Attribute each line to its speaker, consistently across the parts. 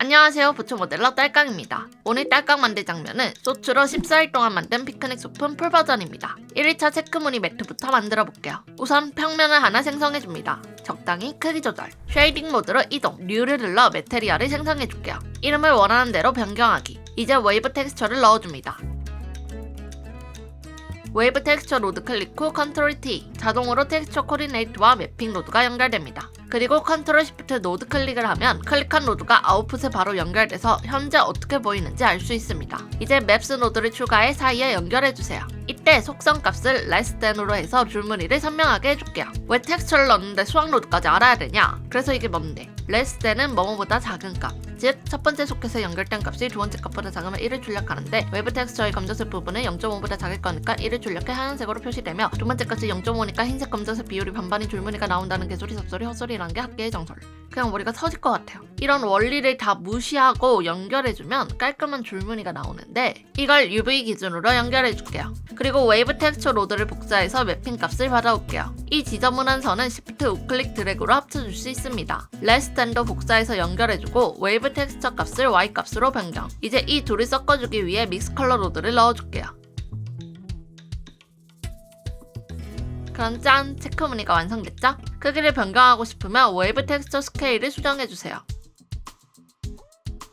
Speaker 1: 안녕하세요, 부초 모델러 딸깡입니다. 오늘 딸깡 만들 장면은 소추로 14일 동안 만든 피크닉 소품 풀버전입니다. 1일차 체크무늬 매트부터 만들어 볼게요. 우선 평면을 하나 생성해줍니다. 적당히 크기 조절, 쉐이딩 모드로 이동, 류를 눌러 매테리얼을 생성해줄게요. 이름을 원하는 대로 변경하기. 이제 웨이브 텍스처를 넣어줍니다. 웨이브 텍스처 로드 클릭 후 컨트롤 T, 자동으로 텍스처 코디네이트와 매핑 로드가 연결됩니다. 그리고 컨트롤 시프트 노드 클릭을 하면 클릭한 로드가 아웃풋에 바로 연결돼서 현재 어떻게 보이는지 알 수 있습니다. 이제 맵스 노드를 추가해 사이에 연결해주세요. 이때 속성 값을 less than으로 해서 줄무늬를 선명하게 해줄게요. 왜 텍스처를 넣는데 수학 로드까지 알아야 되냐? 그래서 이게 뭔데? less than은 뭐뭐보다 작은 값. 즉, 첫 번째 소켓에 연결된 값이 두 번째 값보다 작으면 1을 출력하는데 웨이브 텍스처의 검정색 부분은 0.5보다 작을 거니까 1을 출력해 하얀색으로 표시되며 두 번째 값이 0.5니까 흰색 검정색 비율이 반반인 줄무늬가 나온다는 개소리 섭소리 헛소리라는 게 학계의 정설. 그냥 머리가 터질 것 같아요. 이런 원리를 다 무시하고 연결해주면 깔끔한 줄무늬가 나오는데 이걸 UV 기준으로 연결해줄게요. 그리고 웨이브 텍스처 로드를 복사해서 매핑 값을 받아올게요. 이 지저분한 선은 Shift 우클릭 드래그로 합쳐줄 수 있습니다. less than도 복사해서 연결해주고 웨이브 텍스처 값을 Y 값으로 변경. 이제 이 둘을 섞어주기 위해 믹스 컬러 로드를 넣어줄게요. 그럼 짠! 체크무늬가 완성됐죠? 크기를 변경하고 싶으면 웨이브 텍스처 스케일을 수정해주세요.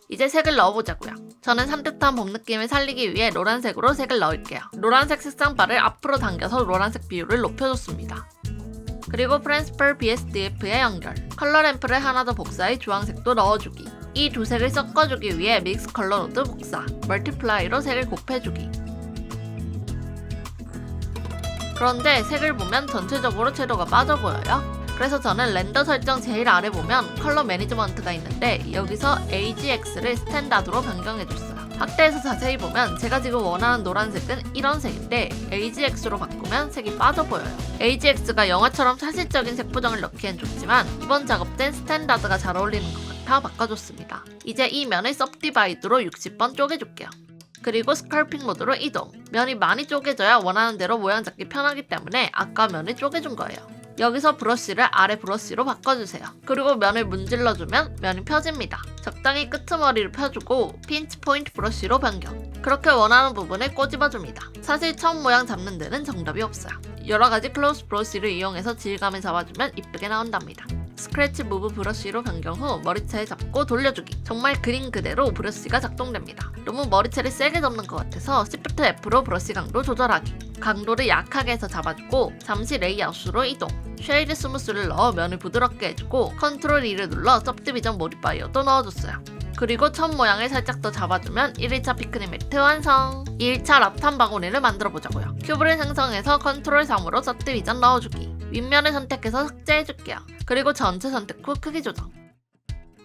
Speaker 1: 이제 색을 넣어보자고요. 저는 산뜻한 봄 느낌을 살리기 위해 노란색으로 색을 넣을게요. 노란색 색상바를 앞으로 당겨서 노란색 비율을 높여줬습니다. 그리고 프랜스펄 BSDF에 연결. 컬러 램프를 하나 더 복사해 주황색도 넣어주기. 이 두 색을 섞어주기 위해 믹스 컬러 노드 복사, 멀티플라이로 색을 곱해주기. 그런데 색을 보면 전체적으로 채도가 빠져 보여요. 그래서 저는 렌더 설정 제일 아래 보면 컬러 매니지먼트가 있는데 여기서 AGX를 스탠다드로 변경해줬어요. 확대해서 자세히 보면 제가 지금 원하는 노란색은 이런 색인데 AGX로 바꾸면 색이 빠져 보여요. AGX가 영화처럼 사실적인 색 보정을 넣기엔 좋지만 이번 작업 땐 스탠다드가 잘 어울리는 것 같아 바꿔줬습니다. 이제 이 면을 서브디바이드로 60번 쪼개줄게요. 그리고 스컬핑 모드로 이동. 면이 많이 쪼개져야 원하는 대로 모양 잡기 편하기 때문에 아까 면을 쪼개준 거예요. 여기서 브러쉬를 아래 브러쉬로 바꿔주세요. 그리고 면을 문질러주면 면이 펴집니다. 적당히 끄트머리를 펴주고 핀치 포인트 브러쉬로 변경. 그렇게 원하는 부분을 꼬집어줍니다. 사실 처음 모양 잡는 데는 정답이 없어요. 여러가지 클로스 브러쉬를 이용해서 질감을 잡아주면 이쁘게 나온답니다. 스크래치 무브 브러쉬로 변경 후 머리채에 잡고 돌려주기. 정말 그림 그대로 브러쉬가 작동됩니다. 너무 머리채를 세게 접는 것 같아서 Shift F로 브러쉬 강도 조절하기. 강도를 약하게 해서 잡아주고 잠시 레이아웃으로 이동. 쉐이드 스무스를 넣어 면을 부드럽게 해주고 컨트롤 E를 눌러 सब디비전 모디파이어도 넣어줬어요. 그리고 첫 모양을 살짝 더 잡아주면 1일차 피크닉 매트 완성! 2일차 랍탄 바구니를 만들어보자고요. 큐브를 생성해서 컨트롤 3으로 सब디비전 넣어주기. 윗면을 선택해서 삭제해줄게요. 그리고 전체 선택 후 크기 조정.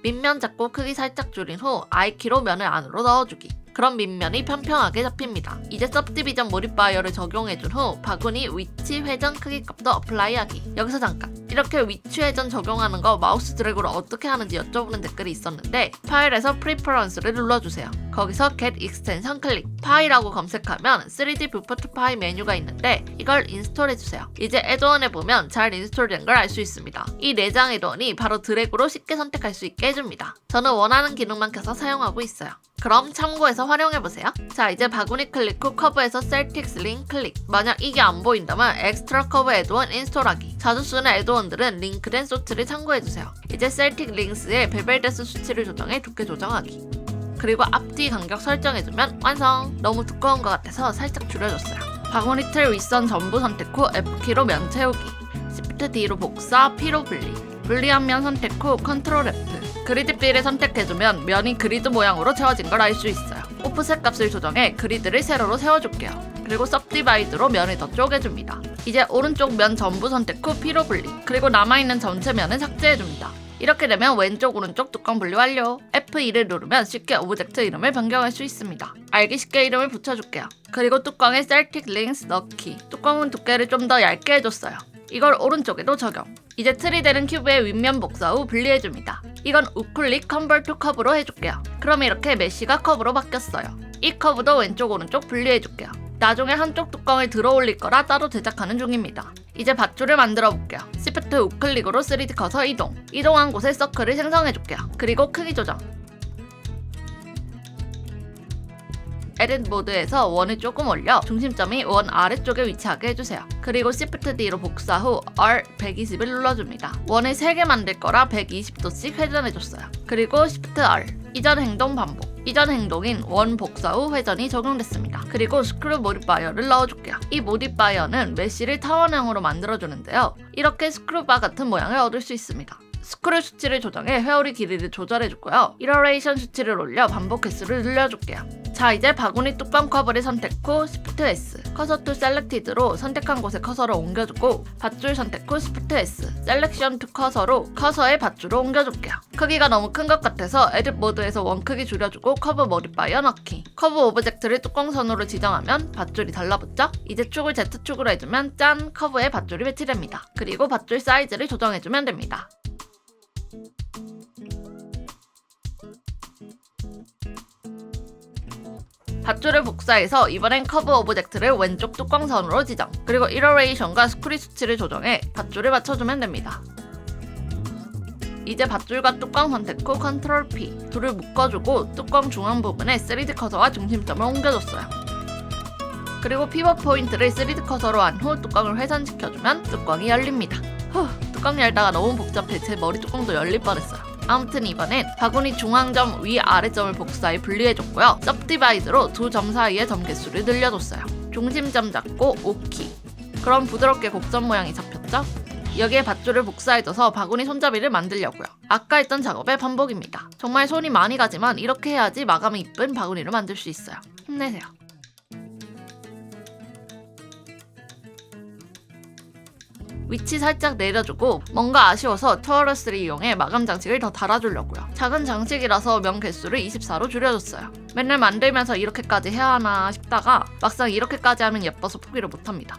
Speaker 1: 밑면 잡고 크기 살짝 줄인 후 I키로 면을 안으로 넣어주기. 그럼 밑면이 평평하게 잡힙니다. 이제 सब디비전 모디파이어를 적용해준 후 바구니 위치 회전 크기 값도 어플라이하기. 여기서 잠깐. 이렇게 위치 회전 적용하는 거 마우스 드래그로 어떻게 하는지 여쭤보는 댓글이 있었는데 파일에서 프리퍼런스를 눌러주세요. 거기서 Get Extension 클릭. 파일하고 검색하면 3D 뷰포 투 파일 메뉴가 있는데 이걸 인스톨해주세요. 이제 애드온에 보면 잘 인스톨된 걸 알 수 있습니다. 이 4장 애드온이 바로 드래그로 쉽게 선택할 수 있게 해줍니다. 저는 원하는 기능만 켜서 사용하고 있어요. 그럼 참고해서 활용해보세요. 자, 이제 바구니 클릭 후 커브에서 셀틱스 링 클릭. 만약 이게 안 보인다면 엑스트라 커브 애드온 인스톨하기. 자주 쓰는 애드온들은 링크된 소트를 참고해주세요. 이제 셀틱 링스의 베벨데스 수치를 조정해 두께 조정하기. 그리고 앞뒤 간격 설정해주면 완성! 너무 두꺼운 것 같아서 살짝 줄여줬어요. 바구니 틀 윗선 전부 선택 후 F키로 면 채우기. Shift D로 복사, P로 분리. 분리한 면 선택 후 컨트롤 F. 그리드 필을 선택해주면 면이 그리드 모양으로 채워진 걸 알 수 있어요. 오프셋 값을 조정해 그리드를 세로로 세워줄게요. 그리고 서브디바이드로 면을 더 쪼개줍니다. 이제 오른쪽 면 전부 선택 후 P로 분리. 그리고 남아있는 전체 면을 삭제해줍니다. 이렇게 되면 왼쪽 오른쪽 뚜껑 분리 완료. F2를 누르면 쉽게 오브젝트 이름을 변경할 수 있습니다. 알기 쉽게 이름을 붙여줄게요. 그리고 뚜껑에 셀틱 링스 넣기. 뚜껑은 두께를 좀 더 얇게 해줬어요. 이걸 오른쪽에도 적용. 이제 틀이 되는 큐브의 윗면 복사 후 분리해줍니다. 이건 우클릭 컨버트 투 커브로 해줄게요. 그럼 이렇게 메쉬가 커브로 바뀌었어요. 이 커브도 왼쪽 오른쪽 분리해줄게요. 나중에 한쪽 뚜껑을 들어 올릴 거라 따로 제작하는 중입니다. 이제 밧줄을 만들어 볼게요. Shift 우클릭으로 3D 커서 이동. 이동한 곳에 서클을 생성해 줄게요. 그리고 크기 조정. 에딧 모드에서 원을 조금 올려 중심점이 원 아래쪽에 위치하게 해주세요. 그리고 Shift D로 복사 후 R 120을 눌러줍니다. 원을 3개 만들 거라 120도씩 회전해줬어요. 그리고 Shift R 이전 행동 반복. 이전 행동인 원 복사 후 회전이 적용됐습니다. 그리고 스크류 모디파이어를 넣어줄게요. 이 모디파이어는 메쉬를 타원형으로 만들어주는데요. 이렇게 스크류바 같은 모양을 얻을 수 있습니다. 스크류 수치를 조정해 회오리 길이를 조절해주고요. 이러레이션 수치를 올려 반복 횟수를 늘려줄게요. 자, 이제 바구니 뚜껑 커버를 선택 후 Shift S, 커서 to Selected로 선택한 곳에 커서를 옮겨주고 밧줄 선택 후 Shift S, Selection to 커서로 커서의 밧줄을 옮겨줄게요. 크기가 너무 큰 것 같아서 에딧 모드에서 원 크기 줄여주고 커브 모디파이어 넣기. 커브 오브젝트를 뚜껑선으로 지정하면 밧줄이 달라붙죠? 이제 축을 Z축으로 해주면 짠! 커브에 밧줄이 배치됩니다. 그리고 밧줄 사이즈를 조정해주면 됩니다. 밧줄을 복사해서 이번엔 커브 오브젝트를 왼쪽 뚜껑선으로 지정, 그리고 이러레이션과 스크류 수치를 조정해 밧줄을 맞춰주면 됩니다. 이제 밧줄과 뚜껑 선택 후 Ctrl P, 둘을 묶어주고 뚜껑 중앙 부분에 3D 커서와 중심점을 옮겨줬어요. 그리고 피벗 포인트를 3D 커서로 한 후 뚜껑을 회전시켜주면 뚜껑이 열립니다. 뚜껑 열다가 너무 복잡해 제 머리 뚜껑도 열릴 뻔했어요. 아무튼 이번엔 바구니 중앙점 위 아래점을 복사해 분리해줬고요. सब디바이드로 두 점 사이의 점 개수를 늘려줬어요. 중심점 잡고 OK. 그럼 부드럽게 곡점 모양이 잡혔죠? 여기에 밧줄을 복사해줘서 바구니 손잡이를 만들려고요. 아까 했던 작업의 반복입니다. 정말 손이 많이 가지만 이렇게 해야지 마감이 이쁜 바구니를 만들 수 있어요. 힘내세요. 위치 살짝 내려주고 뭔가 아쉬워서 토어러스를 이용해 마감 장식을 더 달아주려고요. 작은 장식이라서 면 개수를 24로 줄여줬어요. 맨날 만들면서 이렇게까지 해야 하나 싶다가 막상 이렇게까지 하면 예뻐서 포기를 못합니다.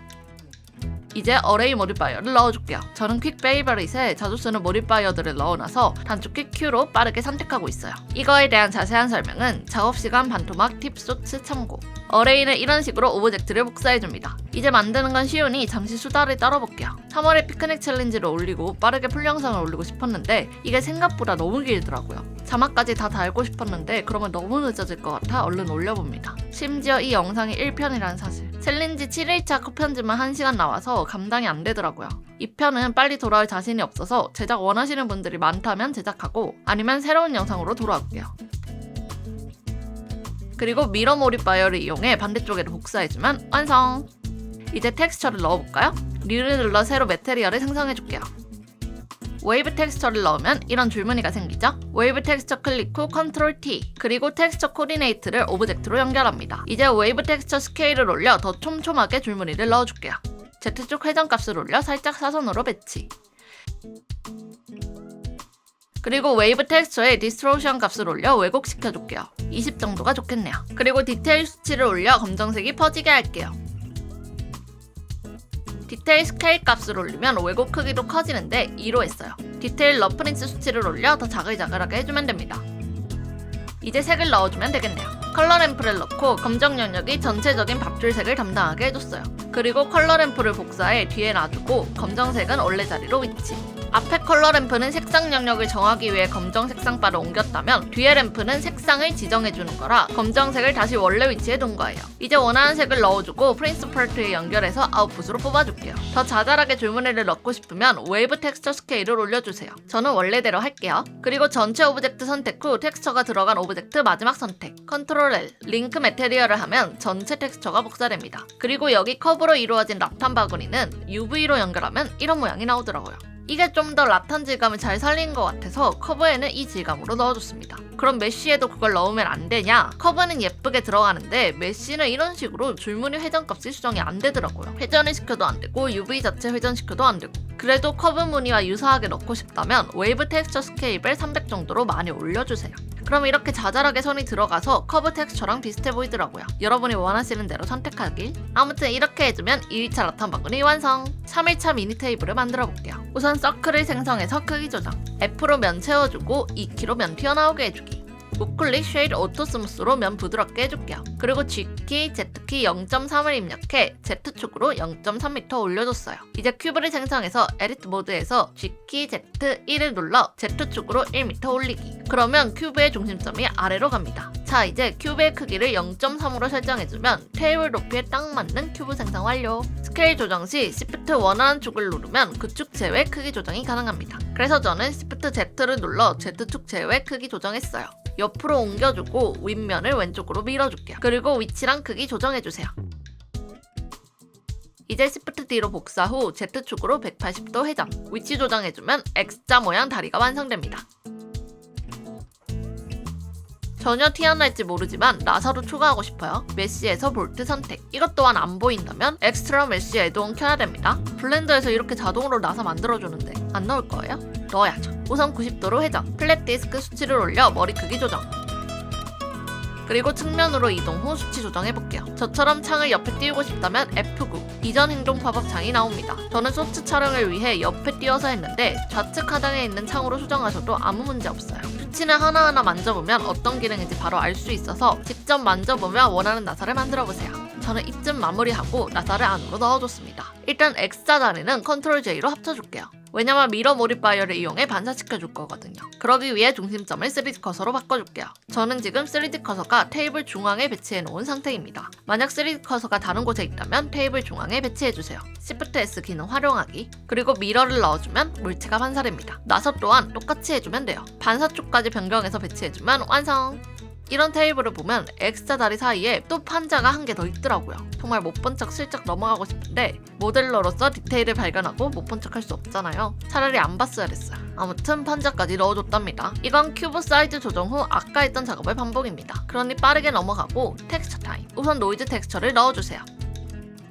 Speaker 1: 이제 어레이 모디파이어를 넣어줄게요. 저는 퀵 페이버릿에 자주 쓰는 모디파이어들을 넣어놔서 단축키 Q로 빠르게 선택하고 있어요. 이거에 대한 자세한 설명은 작업시간 반토막 팁소츠 참고. 어레이는 이런 식으로 오브젝트를 복사해줍니다. 이제 만드는 건 쉬우니 잠시 수다를 떨어볼게요. 3월에 피크닉 챌린지를 올리고 빠르게 풀 영상을 올리고 싶었는데 이게 생각보다 너무 길더라고요. 자막까지 다 달고 싶었는데 그러면 너무 늦어질 것 같아 얼른 올려봅니다. 심지어 이 영상이 1편이라는 사실. 챌린지 7일차 컷편집만 1시간 나와서 감당이 안 되더라고요. 이 편은 빨리 돌아올 자신이 없어서 제작 원하시는 분들이 많다면 제작하고 아니면 새로운 영상으로 돌아올게요. 그리고 미러 모디파이어를 이용해 반대쪽에도 복사해주면 완성! 이제 텍스처를 넣어볼까요? 뉴를 눌러 새로 매테리얼을 생성해줄게요. 웨이브 텍스처를 넣으면 이런 줄무늬가 생기죠? 웨이브 텍스처 클릭 후 Ctrl T, 그리고 텍스처 코디네이트를 오브젝트로 연결합니다. 이제 웨이브 텍스처 스케일을 올려 더 촘촘하게 줄무늬를 넣어줄게요. Z축 회전값을 올려 살짝 사선으로 배치. 그리고 웨이브 텍스처에 디스토션 값을 올려 왜곡시켜줄게요. 20 정도가 좋겠네요. 그리고 디테일 수치를 올려 검정색이 퍼지게 할게요. 디테일 스케일 값을 올리면 왜곡 크기도 커지는데 2로 했어요. 디테일 러프니스 수치를 올려 더 자글자글하게 해주면 됩니다. 이제 색을 넣어주면 되겠네요. 컬러 램프를 넣고 검정 영역이 전체적인 밧줄 색을 담당하게 해줬어요. 그리고 컬러 램프를 복사해 뒤에 놔주고 검정색은 원래 자리로 위치. 앞에 컬러 램프는 색상 영역을 정하기 위해 검정 색상 바를 옮겼다면 뒤에 램프는 색상을 지정해주는 거라 검정색을 다시 원래 위치에 둔 거예요. 이제 원하는 색을 넣어주고 프린스펄트에 연결해서 아웃풋으로 뽑아줄게요. 더 자잘하게 줄무늬를 넣고 싶으면 웨이브 텍스처 스케일을 올려주세요. 저는 원래대로 할게요. 그리고 전체 오브젝트 선택 후 텍스처가 들어간 오브젝트 마지막 선택, Ctrl L, 링크 매테리얼을 하면 전체 텍스처가 복사됩니다. 그리고 여기 커브로 이루어진 라탄 바구니는 UV로 연결하면 이런 모양이 나오더라고요. 이게 좀 더 라탄 질감을 잘 살린 것 같아서 커브에는 이 질감으로 넣어줬습니다. 그럼 메쉬에도 그걸 넣으면 안 되냐? 커브는 예쁘게 들어가는데 메쉬는 이런 식으로 줄무늬 회전값이 수정이 안 되더라고요. 회전을 시켜도 안 되고 UV 자체 회전시켜도 안 되고. 그래도 커브 무늬와 유사하게 넣고 싶다면 웨이브 텍스처 스케일을 300 정도로 많이 올려주세요. 그럼 이렇게 자잘하게 선이 들어가서 커브 텍스처랑 비슷해 보이더라고요. 여러분이 원하시는 대로 선택하길. 아무튼 이렇게 해주면 2일차 라탄 바구니 완성! 3일차 미니 테이블을 만들어 볼게요. 우선 서클을 생성해서 크기 조정, F로 면 채워주고 2키로 면 튀어나오게 해주기. 우클릭 쉐이드 오토 스무스로 면 부드럽게 해줄게요. 그리고 G키, Z키 0.3을 입력해 Z축으로 0.3m 올려줬어요. 이제 큐브를 생성해서 에디트 모드에서 G키 Z1을 눌러 Z축으로 1m 올리기. 그러면 큐브의 중심점이 아래로 갑니다. 자, 이제 큐브의 크기를 0.3으로 설정해주면 테이블 높이에 딱 맞는 큐브 생성 완료. 스케일 조정 시 Shift 원하는 축을 누르면 그 축 제외 크기 조정이 가능합니다. 그래서 저는 Shift Z를 눌러 Z축 제외 크기 조정했어요. 옆으로 옮겨주고 윗면을 왼쪽으로 밀어줄게요. 그리고 위치랑 크기 조정해주세요. 이제 Shift D로 복사 후 Z축으로 180도 회전, 위치 조정해주면 X자 모양 다리가 완성됩니다. 전혀 튀어나올지 모르지만 나사로 추가하고 싶어요. 메쉬에서 볼트 선택. 이것 또한 안 보인다면 엑스트라 메쉬 애드온 켜야 됩니다. 블렌더에서 이렇게 자동으로 나사 만들어주는데 안 넣을 거예요? 넣어야죠. 우선 90도로 회전, 플랫 디스크 수치를 올려 머리 크기 조정. 그리고 측면으로 이동 후 수치 조정해볼게요. 저처럼 창을 옆에 띄우고 싶다면 F9, 이전 행동 팝업 창이 나옵니다. 저는 소츠 촬영을 위해 옆에 띄워서 했는데 좌측 하단에 있는 창으로 수정하셔도 아무 문제 없어요. 수치는 하나하나 만져보면 어떤 기능인지 바로 알 수 있어서 직접 만져보며 원하는 나사를 만들어보세요. 저는 이쯤 마무리하고 나사를 안으로 넣어줬습니다. 일단 X자 자리는 Ctrl J로 합쳐줄게요. 왜냐면 미러 모디파이어를 이용해 반사시켜줄 거거든요. 그러기 위해 중심점을 3D 커서로 바꿔줄게요. 저는 지금 3D 커서가 테이블 중앙에 배치해 놓은 상태입니다. 만약 3D 커서가 다른 곳에 있다면 테이블 중앙에 배치해주세요. Shift S 기능 활용하기. 그리고 미러를 넣어주면 물체가 반사됩니다. 나사 또한 똑같이 해주면 돼요. 반사 쪽까지 변경해서 배치해주면 완성! 이런 테이블을 보면 X자 다리 사이에 또 판자가 한 개 더 있더라고요. 정말 못 본 척 슬쩍 넘어가고 싶은데 모델러로서 디테일을 발견하고 못 본 척 할 수 없잖아요. 차라리 안 봤어야 됐어요. 아무튼 판자까지 넣어줬답니다. 이건 큐브 사이즈 조정 후 아까 했던 작업의 반복입니다. 그러니 빠르게 넘어가고 텍스처 타임. 우선 노이즈 텍스처를 넣어주세요.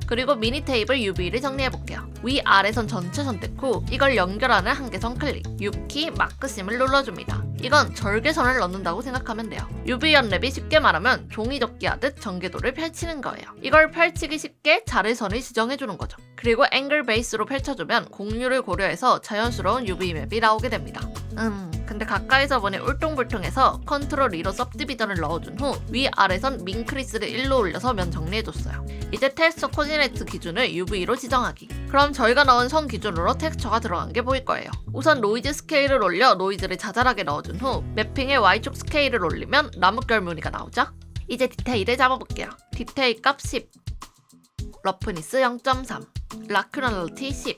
Speaker 1: 그리고 미니 테이블 UV를 정리해볼게요. 위아래선 전체 선택 후 이걸 연결하는 한계선 클릭, U키 마크심을 눌러줍니다. 이건 절개선을 넣는다고 생각하면 돼요. UV 연랩이 쉽게 말하면 종이 접기 하듯 전개도를 펼치는 거예요. 이걸 펼치기 쉽게 자르선을 지정해주는 거죠. 그리고 앵글 베이스로 펼쳐주면 공유를 고려해서 자연스러운 UV 맵이 나오게 됩니다. 근데 가까이서 보니 울퉁불퉁해서 컨트롤 2로 सब디비전을 넣어준 후 위아래선 민크리스를 1로 올려서 면 정리해줬어요. 이제 텍스처 코디네이트 기준을 UV로 지정하기. 그럼 저희가 넣은 선 기준으로 텍스처가 들어간 게 보일 거예요. 우선 노이즈 스케일을 올려 노이즈를 자잘하게 넣어준 후 매핑의 Y축 스케일을 올리면 나뭇결 무늬가 나오죠? 이제 디테일을 잡아볼게요. 디테일 값 10, 러프니스 0.3, 라큐널리티 10,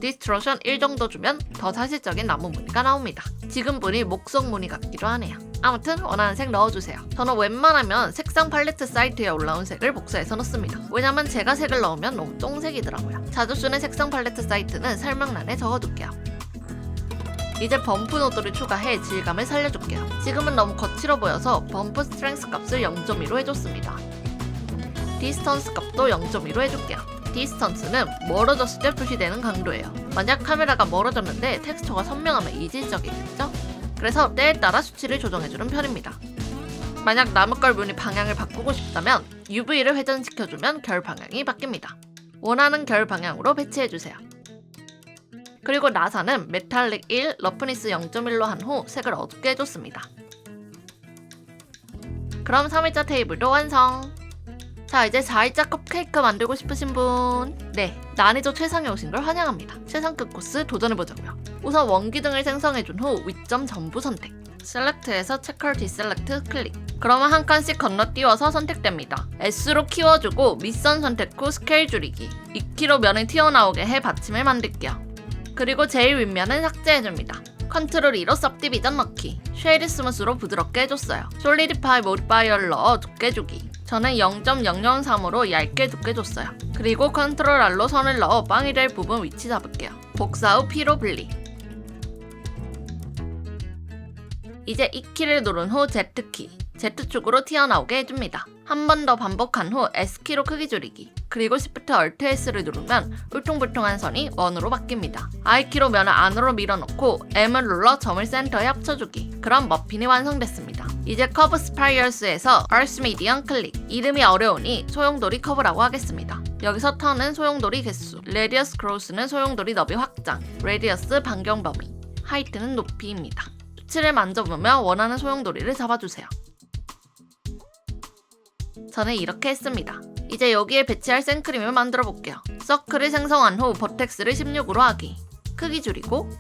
Speaker 1: 디스트로션 1 정도 주면 더 사실적인 나무 무늬가 나옵니다. 지금 보니 목성 무늬 같기도 하네요. 아무튼 원하는 색 넣어주세요. 저는 웬만하면 색상 팔레트 사이트에 올라온 색을 복사해서 넣습니다. 왜냐면 제가 색을 넣으면 너무 똥색이더라고요. 자주 쓰는 색상 팔레트 사이트는 설명란에 적어둘게요. 이제 범프 노드를 추가해 질감을 살려줄게요. 지금은 너무 거칠어 보여서 범프 스트렝스 값을 0.2로 해줬습니다. 디스턴스 값도 0.2로 해줄게요. 디스턴스는 멀어졌을 때 표시되는 강도예요. 만약 카메라가 멀어졌는데 텍스처가 선명하면 이질적이겠죠? 그래서 때에 따라 수치를 조정해주는 편입니다. 만약 나뭇결 무늬 방향을 바꾸고 싶다면 UV를 회전시켜주면 결 방향이 바뀝니다. 원하는 결 방향으로 배치해주세요. 그리고 나사는 메탈릭 1, 러프니스 0.1로 한 후 색을 어둡게 해줬습니다. 그럼 3일자 테이블도 완성! 자, 이제 4일자 컵케이크 만들고 싶으신 분? 네, 난이도 최상에 오신 걸 환영합니다. 최상급 코스 도전해보자고요. 우선 원기둥을 생성해준 후 위점 전부 선택. 셀렉트에서 체커 디셀렉트 클릭. 그러면 한 칸씩 건너뛰어서 선택됩니다. S로 키워주고 밑선 선택 후 스케일 줄이기. 2kg 면을 튀어나오게 해 받침을 만들게요. 그리고 제일 윗면은 삭제해줍니다. 컨트롤 2로 सब디비전 넣기. 쉐이드 스무스로 부드럽게 해줬어요. 솔리디파이 모디파이어를 넣어 두께 주기. 저는 0.003으로 얇게 두께 줬어요. 그리고 컨트롤 R로 선을 넣어 빵이 될 부분 위치 잡을게요. 복사 후 P로 분리. 이제 이 키를 누른 후 Z키. Z축으로 튀어나오게 해줍니다. 한 번 더 반복한 후 S키로 크기 줄이기. 그리고 Shift Alt S를 누르면 울퉁불퉁한 선이 원으로 바뀝니다. I키로 면을 안으로 밀어넣고 M을 눌러 점을 센터에 합쳐주기. 그럼 머핀이 완성됐습니다. 이제 커브 스파이럴스에서 Earth Medium 클릭. 이름이 어려우니 소용돌이 커브라고 하겠습니다. 여기서 턴은 소용돌이 개수, 레디어스 크로스는 소용돌이 너비 확장, 레디어스 반경 범위, 하이트는 높이입니다. 수치를 만져보며 원하는 소용돌이를 잡아주세요. 저는 이렇게 했습니다. 이제 여기에 배치할 생크림을 만들어 볼게요. 서클을 생성한 후 버텍스를 16으로 하기. 크기 줄이고,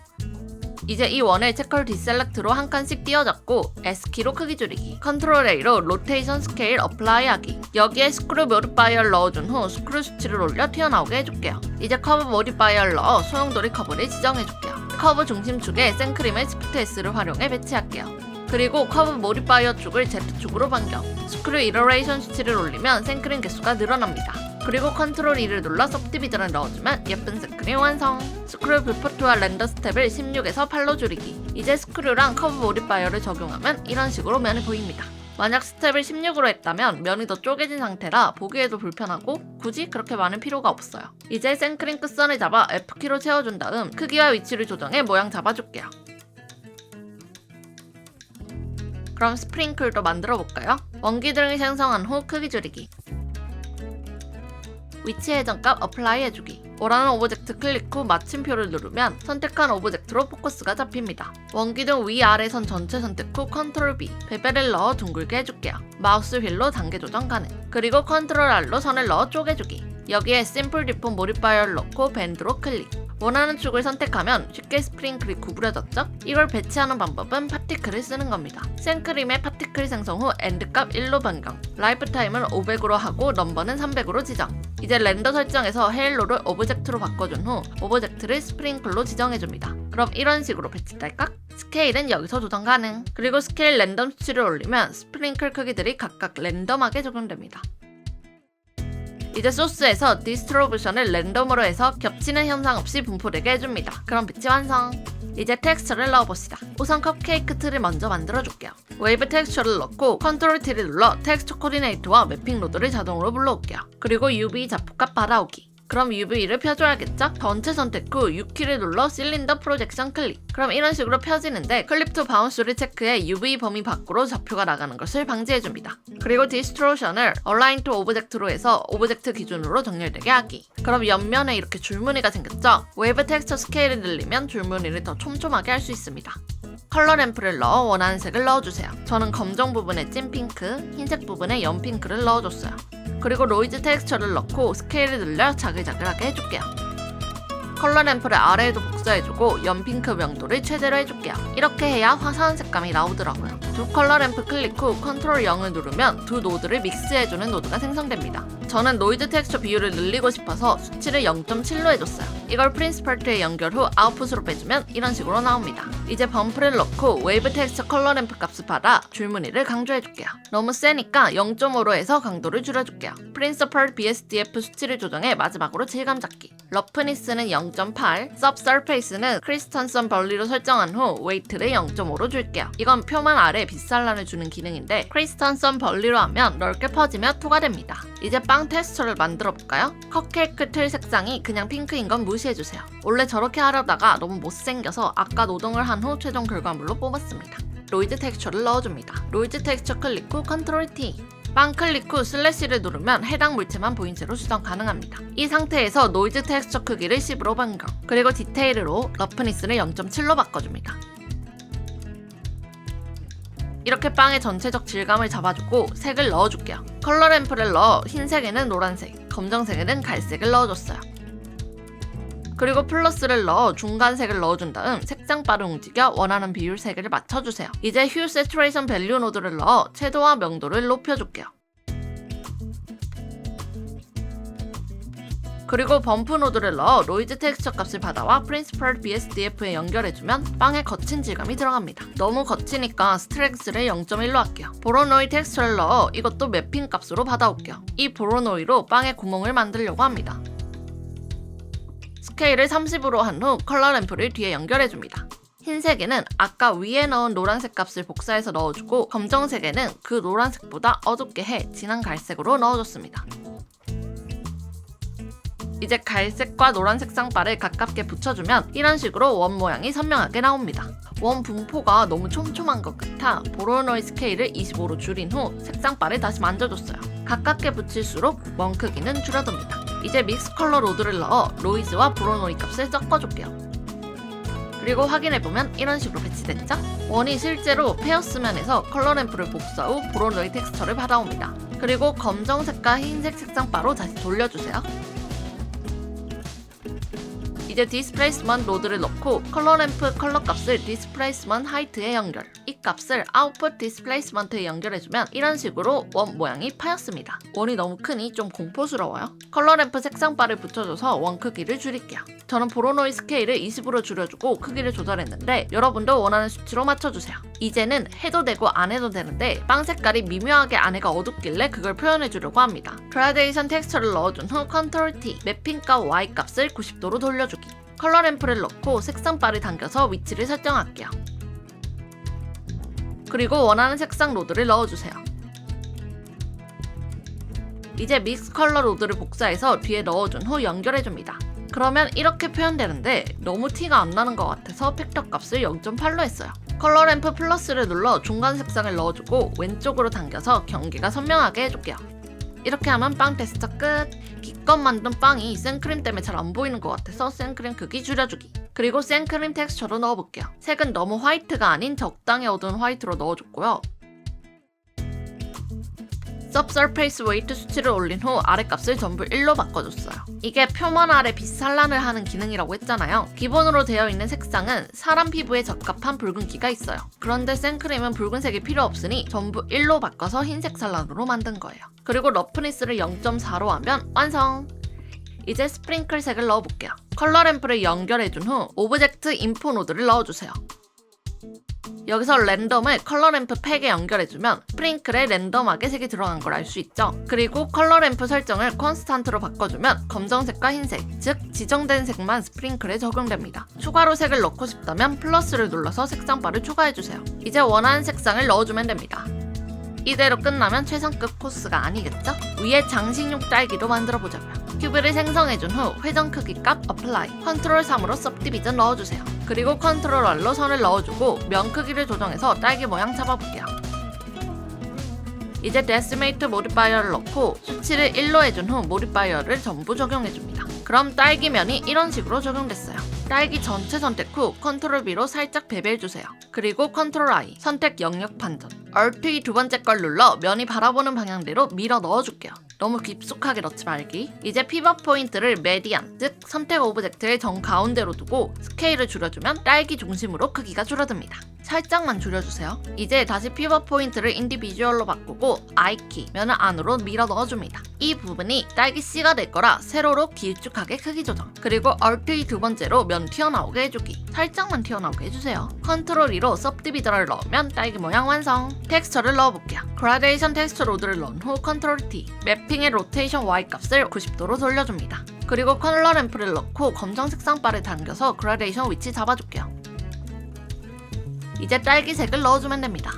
Speaker 1: 이제 이 원을 체컬 디셀렉트로 한 칸씩 띄어잡고 S키로 크기 줄이기. 컨트롤 A로 로테이션 스케일 어플라이 하기. 여기에 스크류 모디파이어를 넣어준 후 스크류 수치를 올려 튀어나오게 해줄게요. 이제 커브 모디파이어를 넣어 소용돌이 커브를 지정해줄게요. 커브 중심축에 생크림의 시프트 S를 활용해 배치할게요. 그리고 커브 모디파이어 축을 Z축으로 변경. 스크류 이러레이션 수치를 올리면 생크림 개수가 늘어납니다. 그리고 컨트롤 E를 눌러 सब디비전을 넣어주면 예쁜 생크림 완성! 스크류 뷰포트와 렌더 스텝을 16에서 8로 줄이기. 이제 스크류랑 커브 모디파이어를 적용하면 이런 식으로 면이 보입니다. 만약 스텝을 16으로 했다면 면이 더 쪼개진 상태라 보기에도 불편하고 굳이 그렇게 많은 필요가 없어요. 이제 생크림 끝선을 잡아 F키로 채워준 다음 크기와 위치를 조정해 모양 잡아줄게요. 그럼 스프링클도 만들어 볼까요? 원기둥을 생성한 후 크기 줄이기. 위치 해정값 어플라이 해주기. 원하는 오브젝트 클릭 후 마침표를 누르면 선택한 오브젝트로 포커스가 잡힙니다. 원기둥 위아래 선 전체 선택 후 컨트롤 B, 베벨을 넣어 둥글게 해줄게요. 마우스 휠로 단계 조정 가능. 그리고 컨트롤 R로 선을 넣어 쪼개주기. 여기에 심플 디폼 모디파이어를 넣고 밴드로 클릭. 원하는 축을 선택하면 쉽게 스프링클이 구부려졌죠? 이걸 배치하는 방법은 파티클을 쓰는 겁니다. 생크림의 파티클 생성 후 엔드값 1로 변경. 라이프타임은 500으로 하고 넘버는 300으로 지정. 이제 렌더 설정에서 헤일로를 오브젝트로 바꿔준 후 오브젝트를 스프링클로 지정해줍니다. 그럼 이런 식으로 배치될까? 스케일은 여기서 조정 가능. 그리고 스케일 랜덤 수치를 올리면 스프링클 크기들이 각각 랜덤하게 적용됩니다. 이제 소스에서 디스트리뷰션을 랜덤으로 해서 겹치는 현상 없이 분포되게 해줍니다. 그럼 배치 완성! 이제 텍스처를 넣어봅시다. 우선 컵케이크 틀을 먼저 만들어줄게요. 웨이브 텍스처를 넣고 컨트롤 T를 눌러 텍스처 코디네이터와 매핑 로드를 자동으로 불러올게요. 그리고 UV 자폭값 받아오기. 그럼 UV를 펴줘야겠죠? 전체 선택 후 U키를 눌러 실린더 프로젝션 클릭. 그럼 이런 식으로 펴지는데 클립 투 바운스를 체크해 UV 범위 밖으로 좌표가 나가는 것을 방지해줍니다. 그리고 디스트로션을 얼라인 투 오브젝트로 해서 오브젝트 기준으로 정렬되게 하기. 그럼 옆면에 이렇게 줄무늬가 생겼죠? 웨이브 텍스처 스케일을 늘리면 줄무늬를 더 촘촘하게 할 수 있습니다. 컬러 램프를 넣어 원하는 색을 넣어주세요. 저는 검정 부분에 찐 핑크, 흰색 부분에 연 핑크를 넣어줬어요. 그리고 노이즈 텍스처를 넣고 스케일을 늘려 자글자글하게 해줄게요. 컬러 램프를 아래에도 복사해주고 연핑크 명도를 최대로 해줄게요. 이렇게 해야 화사한 색감이 나오더라고요. 두 컬러 램프 클릭 후 컨트롤 0을 누르면 두 노드를 믹스해주는 노드가 생성됩니다. 저는 노이즈 텍스처 비율을 늘리고 싶어서 수치를 0.7로 해줬어요. 이걸 프린스펄트에 연결 후 아웃풋으로 빼주면 이런 식으로 나옵니다. 이제 범프를 넣고 웨이브 텍스처 컬러 램프 값을 받아 줄무늬를 강조해줄게요. 너무 세니까 0.5로 해서 강도를 줄여줄게요. 프린스펄트 BSDF 수치를 조정해 마지막으로 질감 잡기. 러프니스는 0.8, 서브서페이스는 크리스턴슨 벌리로 설정한 후 웨이트를 0.5로 줄게요. 이건 표면 아래 빗살란을 주는 기능인데 크리스턴슨 벌리로 하면 넓게 퍼지며 투가 됩니다. 이제 빵 텍스처를 만들어 볼까요? 컵케이크 틀 색상이 그냥 핑크인 건 무시해주세요. 원래 저렇게 하려다가 너무 못생겨서 아까 노동을 한 후 최종 결과물로 뽑았습니다. 노이즈 텍스처를 넣어줍니다. 노이즈 텍스처 클릭 후 컨트롤 T. 빵 클릭 후 슬래시를 누르면 해당 물체만 보인 채로 수정 가능합니다. 이 상태에서 노이즈 텍스처 크기를 10으로 변경. 그리고 디테일로 러프니스를 0.7로 바꿔줍니다. 이렇게 빵의 전체적 질감을 잡아주고 색을 넣어줄게요. 컬러 램프를 넣어 흰색에는 노란색, 검정색에는 갈색을 넣어줬어요. 그리고 플러스를 넣어 중간색을 넣어준 다음 색상바를 움직여 원하는 비율 3개를 맞춰주세요. 이제 휴 세츄레이션 밸류 노드를 넣어 채도와 명도를 높여줄게요. 그리고 범프 노드를 넣어 노이즈 텍스처 값을 받아와 프린스펄트 BSDF에 연결해주면 빵에 거친 질감이 들어갑니다. 너무 거치니까 스트렝스를 0.1로 할게요. 보로노이 텍스처를 넣어 이것도 매핑 값으로 받아올게요. 이 보로노이로 빵에 구멍을 만들려고 합니다. 스케일을 30으로 한 후 컬러 램프를 뒤에 연결해줍니다. 흰색에는 아까 위에 넣은 노란색 값을 복사해서 넣어주고 검정색에는 그 노란색보다 어둡게 해 진한 갈색으로 넣어줬습니다. 이제 갈색과 노란색 쌍바를 가깝게 붙여주면 이런 식으로 원 모양이 선명하게 나옵니다. 원 분포가 너무 촘촘한 것 같아 보로노이 스케일을 25로 줄인 후 색상바를 다시 만져줬어요. 가깝게 붙일수록 원 크기는 줄어듭니다. 이제 믹스 컬러 로드를 넣어 노이즈와 보로노이 값을 섞어줄게요. 그리고 확인해보면 이런 식으로 배치됐죠? 원이 실제로 페어스면에서 컬러 램프를 복사 후 보로노이 텍스처를 받아옵니다. 그리고 검정색과 흰색 색상바로 다시 돌려주세요. 이제 디스플레이스먼트 로드를 넣고 컬러 램프 컬러 값을 디스플레이스먼트 하이트에 연결, 이 값을 아웃풋 디스플레이스먼트에 연결해주면 이런 식으로 원 모양이 파였습니다. 원이 너무 크니 좀 공포스러워요. 컬러 램프 색상바를 붙여줘서 원 크기를 줄일게요. 저는 보로노이 스케일을 20으로 줄여주고 크기를 조절했는데 여러분도 원하는 수치로 맞춰주세요. 이제는 해도 되고 안 해도 되는데 빵 색깔이 미묘하게 안에가 어둡길래 그걸 표현해주려고 합니다. 그라데이션 텍스처를 넣어준 후 컨트롤 T, 매핑값 Y 값을 90도로 돌려주기, 컬러 램프를 넣고 색상바를 당겨서 위치를 설정할게요. 그리고 원하는 색상 로드를 넣어주세요. 이제 믹스 컬러 로드를 복사해서 뒤에 넣어준 후 연결해줍니다. 그러면 이렇게 표현되는데 너무 티가 안 나는 것 같아서 팩터 값을 0.8로 했어요. 컬러 램프 플러스를 눌러 중간 색상을 넣어주고 왼쪽으로 당겨서 경계가 선명하게 해줄게요. 이렇게 하면 빵 테스트 끝! 기껏 만든 빵이 생크림 때문에 잘 안 보이는 것 같아서 생크림 크기 줄여주기, 그리고 생크림 텍스처로 넣어볼게요. 색은 너무 화이트가 아닌 적당히 어두운 화이트로 넣어줬고요. subsurface weight 수치를 올린 후 아래값을 전부 1로 바꿔줬어요. 이게 표면 아래 빛 산란을 하는 기능이라고 했잖아요. 기본으로 되어 있는 색상은 사람 피부에 적합한 붉은기가 있어요. 그런데 생크림은 붉은색이 필요 없으니 전부 1로 바꿔서 흰색 산란으로 만든 거예요. 그리고 러프니스를 0.4로 하면 완성! 이제 스프링클 색을 넣어볼게요. 컬러 램프를 연결해준 후 오브젝트 인포 노드를 넣어주세요. 여기서 랜덤을 컬러 램프 팩에 연결해주면 스프링클에 랜덤하게 색이 들어간 걸 알 수 있죠. 그리고 컬러 램프 설정을 콘스탄트로 바꿔주면 검정색과 흰색, 즉 지정된 색만 스프링클에 적용됩니다. 추가로 색을 넣고 싶다면 플러스를 눌러서 색상바를 추가해주세요. 이제 원하는 색상을 넣어주면 됩니다. 이대로 끝나면 최상급 코스가 아니겠죠? 위에 장식용 딸기로 만들어보자고요. 큐브를 생성해준 후 회전 크기 값 어플라이, 컨트롤 3으로 सब디비전 넣어주세요. 그리고 컨트롤 R로 선을 넣어주고 면 크기를 조정해서 딸기 모양 잡아볼게요. 이제 데스메이트 모디파이어를 넣고 수치를 1로 해준 후 모디파이어를 전부 적용해줍니다. 그럼 딸기 면이 이런 식으로 적용됐어요. 딸기 전체 선택 후 컨트롤 B로 살짝 배배해주세요. 그리고 컨트롤 I, 선택 영역 판정, Alt 두 번째 걸 눌러 면이 바라보는 방향대로 밀어 넣어줄게요. 너무 깊숙하게 넣지 말기. 이제 피벗 포인트를 메디안, 즉 선택 오브젝트의 정 가운데로 두고 스케일을 줄여주면 딸기 중심으로 크기가 줄어듭니다. 살짝만 줄여주세요. 이제 다시 피벗 포인트를 인디비주얼로 바꾸고 I키, 면을 안으로 밀어 넣어줍니다. 이 부분이 딸기 C가 될 거라 세로로 길쭉하게 크기 조정, 그리고 Alt 두 번째로 면 튀어나오게 해주기, 살짝만 튀어나오게 해주세요. 컨트롤 2로 सब디비전을 넣으면 딸기 모양 완성. 텍스처를 넣어볼게요. 그라데이션 텍스처 로드를 넣은 후 컨트롤 T, 맵핑의 로테이션 Y 값을 90도로 돌려줍니다. 그리고 컬러 램프를 넣고 검정 색상바를 당겨서 그라데이션 위치 잡아줄게요. 이제 딸기색을 넣어주면 됩니다.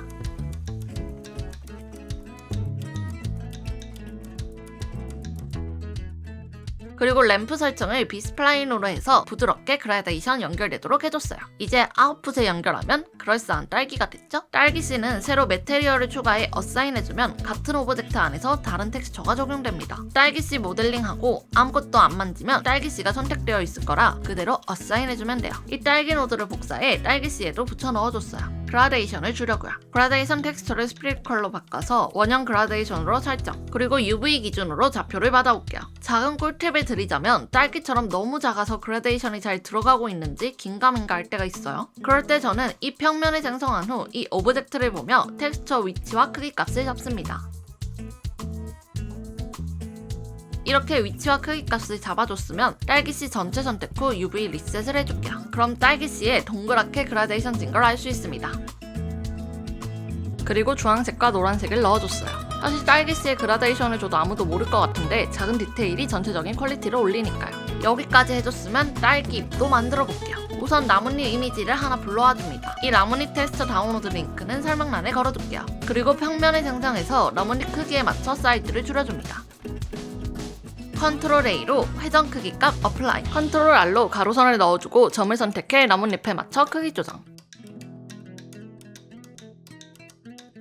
Speaker 1: 그리고 램프 설정을 비스플라인으로 해서 부드럽게 그라데이션 연결되도록 해줬어요. 이제 아웃풋에 연결하면 그럴싸한 딸기가 됐죠? 딸기 C는 새로 매테리얼을 추가해 어사인해주면 같은 오브젝트 안에서 다른 텍스처가 적용됩니다. 딸기 C 모델링하고 아무것도 안 만지면 딸기 C가 선택되어 있을 거라 그대로 어사인해주면 돼요. 이 딸기 노드를 복사해 딸기 C에도 붙여 넣어줬어요. 그라데이션을 주려고요. 그라데이션 텍스처를 스프릿 컬러 바꿔서 원형 그라데이션으로 설정, 그리고 UV 기준으로 좌표를 받아올게요. 작은 꿀팁을 드리자면 딸기처럼 너무 작아서 그라데이션이 잘 들어가고 있는지 긴가민가 할 때가 있어요. 그럴 때 저는 이 평면을 생성한 후 이 오브젝트를 보며 텍스처 위치와 크기 값을 잡습니다. 이렇게 위치와 크기 값을 잡아줬으면 딸기씨 전체 선택 후 UV 리셋을 해줄게요. 그럼 딸기씨에 동그랗게 그라데이션 찐 걸 알 수 있습니다. 그리고 주황색과 노란색을 넣어줬어요. 사실 딸기씨에 그라데이션을 줘도 아무도 모를 것 같은데 작은 디테일이 전체적인 퀄리티를 올리니까요. 여기까지 해줬으면 딸기 잎도 만들어 볼게요. 우선 나뭇잎 이미지를 하나 불러와 줍니다. 이 나뭇잎 테스트 다운로드 링크는 설명란에 걸어둘게요. 그리고 평면을 생성해서 나뭇잎 크기에 맞춰 사이즈를 줄여줍니다. 컨트롤 A로 회전 크기 값 어플라이, 컨트롤 R로 가로선을 넣어주고 점을 선택해 나뭇잎에 맞춰 크기 조정.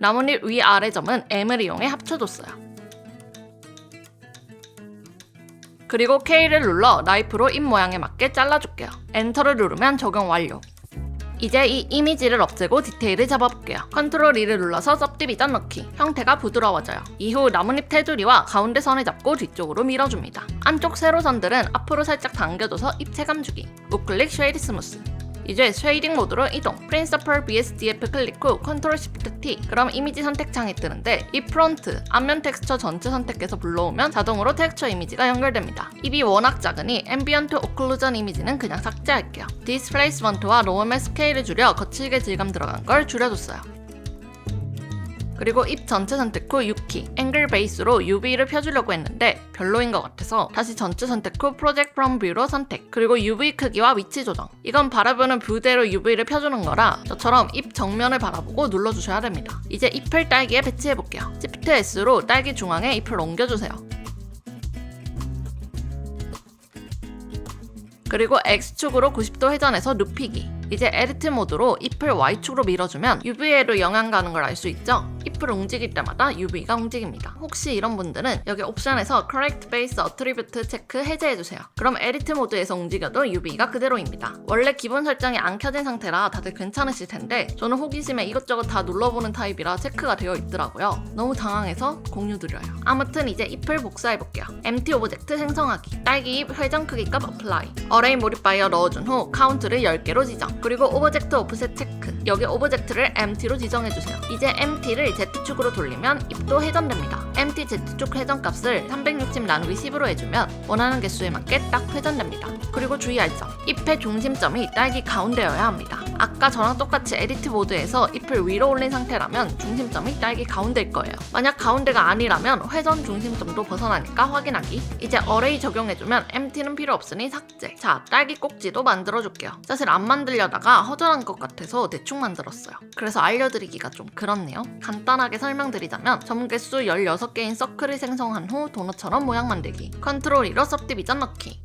Speaker 1: 나뭇잎 위아래 점은 M을 이용해 합쳐줬어요. 그리고 K를 눌러 나이프로 잎 모양에 맞게 잘라줄게요. 엔터를 누르면 적용 완료. 이제 이 이미지를 없애고 디테일을 잡아볼게요. 컨트롤 2를 눌러서 सब디비전 넣기. 형태가 부드러워져요. 이후 나뭇잎 테두리와 가운데 선을 잡고 뒤쪽으로 밀어줍니다. 안쪽 세로선들은 앞으로 살짝 당겨줘서 입체감 주기. 우클릭 쉐이드 스무스. 이제 쉐이딩 모드로 이동. 프린시플 BSDF 클릭 후 컨트롤 시프트 T. 그럼 이미지 선택창이 뜨는데 이 프론트, 앞면 텍스처 전체 선택해서 불러오면 자동으로 텍스처 이미지가 연결됩니다. 입이 워낙 작으니 앰비언트 오클루전 이미지는 그냥 삭제할게요. 디스플레이스먼트와 로우맨 스케일을 줄여 거칠게 질감 들어간 걸 줄여줬어요. 그리고 입 전체 선택 후 6키, 앵글 베이스로 UV를 펴주려고 했는데 별로인 것 같아서 다시 전체 선택 후 프로젝트 프롬 뷰로 선택, 그리고 UV 크기와 위치 조정. 이건 바라보는 뷰대로 UV를 펴주는 거라 저처럼 입 정면을 바라보고 눌러주셔야 됩니다. 이제 잎을 딸기에 배치해볼게요. Shift S로 딸기 중앙에 잎을 옮겨주세요. 그리고 X축으로 90도 회전해서 눕히기. 이제 에디트 모드로 잎을 Y축으로 밀어주면 UVA로 영향 가는 걸 알 수 있죠? 잎을 움직일 때마다 UV가 움직입니다. 혹시 이런 분들은 여기 옵션에서 Correct Base Attribute 체크 해제해주세요. 그럼 에디트 모드에서 움직여도 UV가 그대로입니다. 원래 기본 설정이 안 켜진 상태라 다들 괜찮으실 텐데 저는 호기심에 이것저것 다 눌러보는 타입이라 체크가 되어 있더라고요. 너무 당황해서 공유드려요. 아무튼 이제 잎을 복사해볼게요. Empty 오브젝트 생성하기. 딸기 잎 회전 크기 값 Apply. Array Modifier 넣어준 후 카운트를 10개로 지정. 그리고 오브젝트 오프셋 체크. 여기 오브젝트를 empty로 지정해주세요. 이제 empty를 Z축으로 돌리면 잎도 회전됩니다. empty Z축 회전값을 360 나누기 10으로 해주면 원하는 개수에 맞게 딱 회전됩니다. 그리고 주의할 점. 잎의 중심점이 딸기 가운데여야 합니다. 아까 저랑 똑같이 에디트 모드에서 잎을 위로 올린 상태라면 중심점이 딸기 가운데일 거예요. 만약 가운데가 아니라면 회전 중심점도 벗어나니까 확인하기. 이제 어레이 적용해주면 empty는 필요 없으니 삭제. 자, 딸기 꼭지도 만들어줄게요. 사실 안 만들려다가 허전한 것 같아서 대충 만들었어요. 그래서 알려드리기가 좀 그렇네요. 간단하게 설명드리자면 점 개수 16개인 서클을 생성한 후 도넛처럼 모양 만들기. 컨트롤 2로 सब디비전 넣기.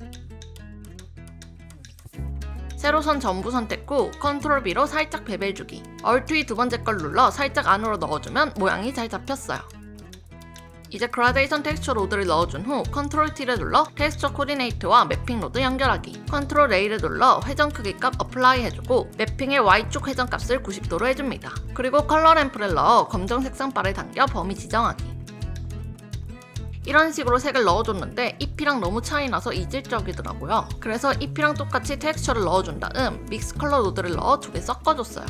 Speaker 1: 세로선 전부 선택 후 컨트롤 B로 살짝 베벨 주기. 얼투이 두 번째 걸 눌러 살짝 안으로 넣어주면 모양이 잘 잡혔어요. 이제 그라데이션 텍스처 로드를 넣어준 후 컨트롤 T를 눌러 텍스처 코디네이트와 매핑 로드 연결하기. 컨트롤 A를 눌러 회전 크기 값 어플라이 해주고 매핑의 Y축 회전 값을 90도로 해줍니다. 그리고 컬러 램프를 넣어 검정 색상 바를 당겨 범위 지정하기. 이런 식으로 색을 넣어줬는데 잎이랑 너무 차이 나서 이질적이더라고요. 그래서 잎이랑 똑같이 텍스처를 넣어준 다음 믹스 컬러 로드를 넣어 두 개 섞어줬어요.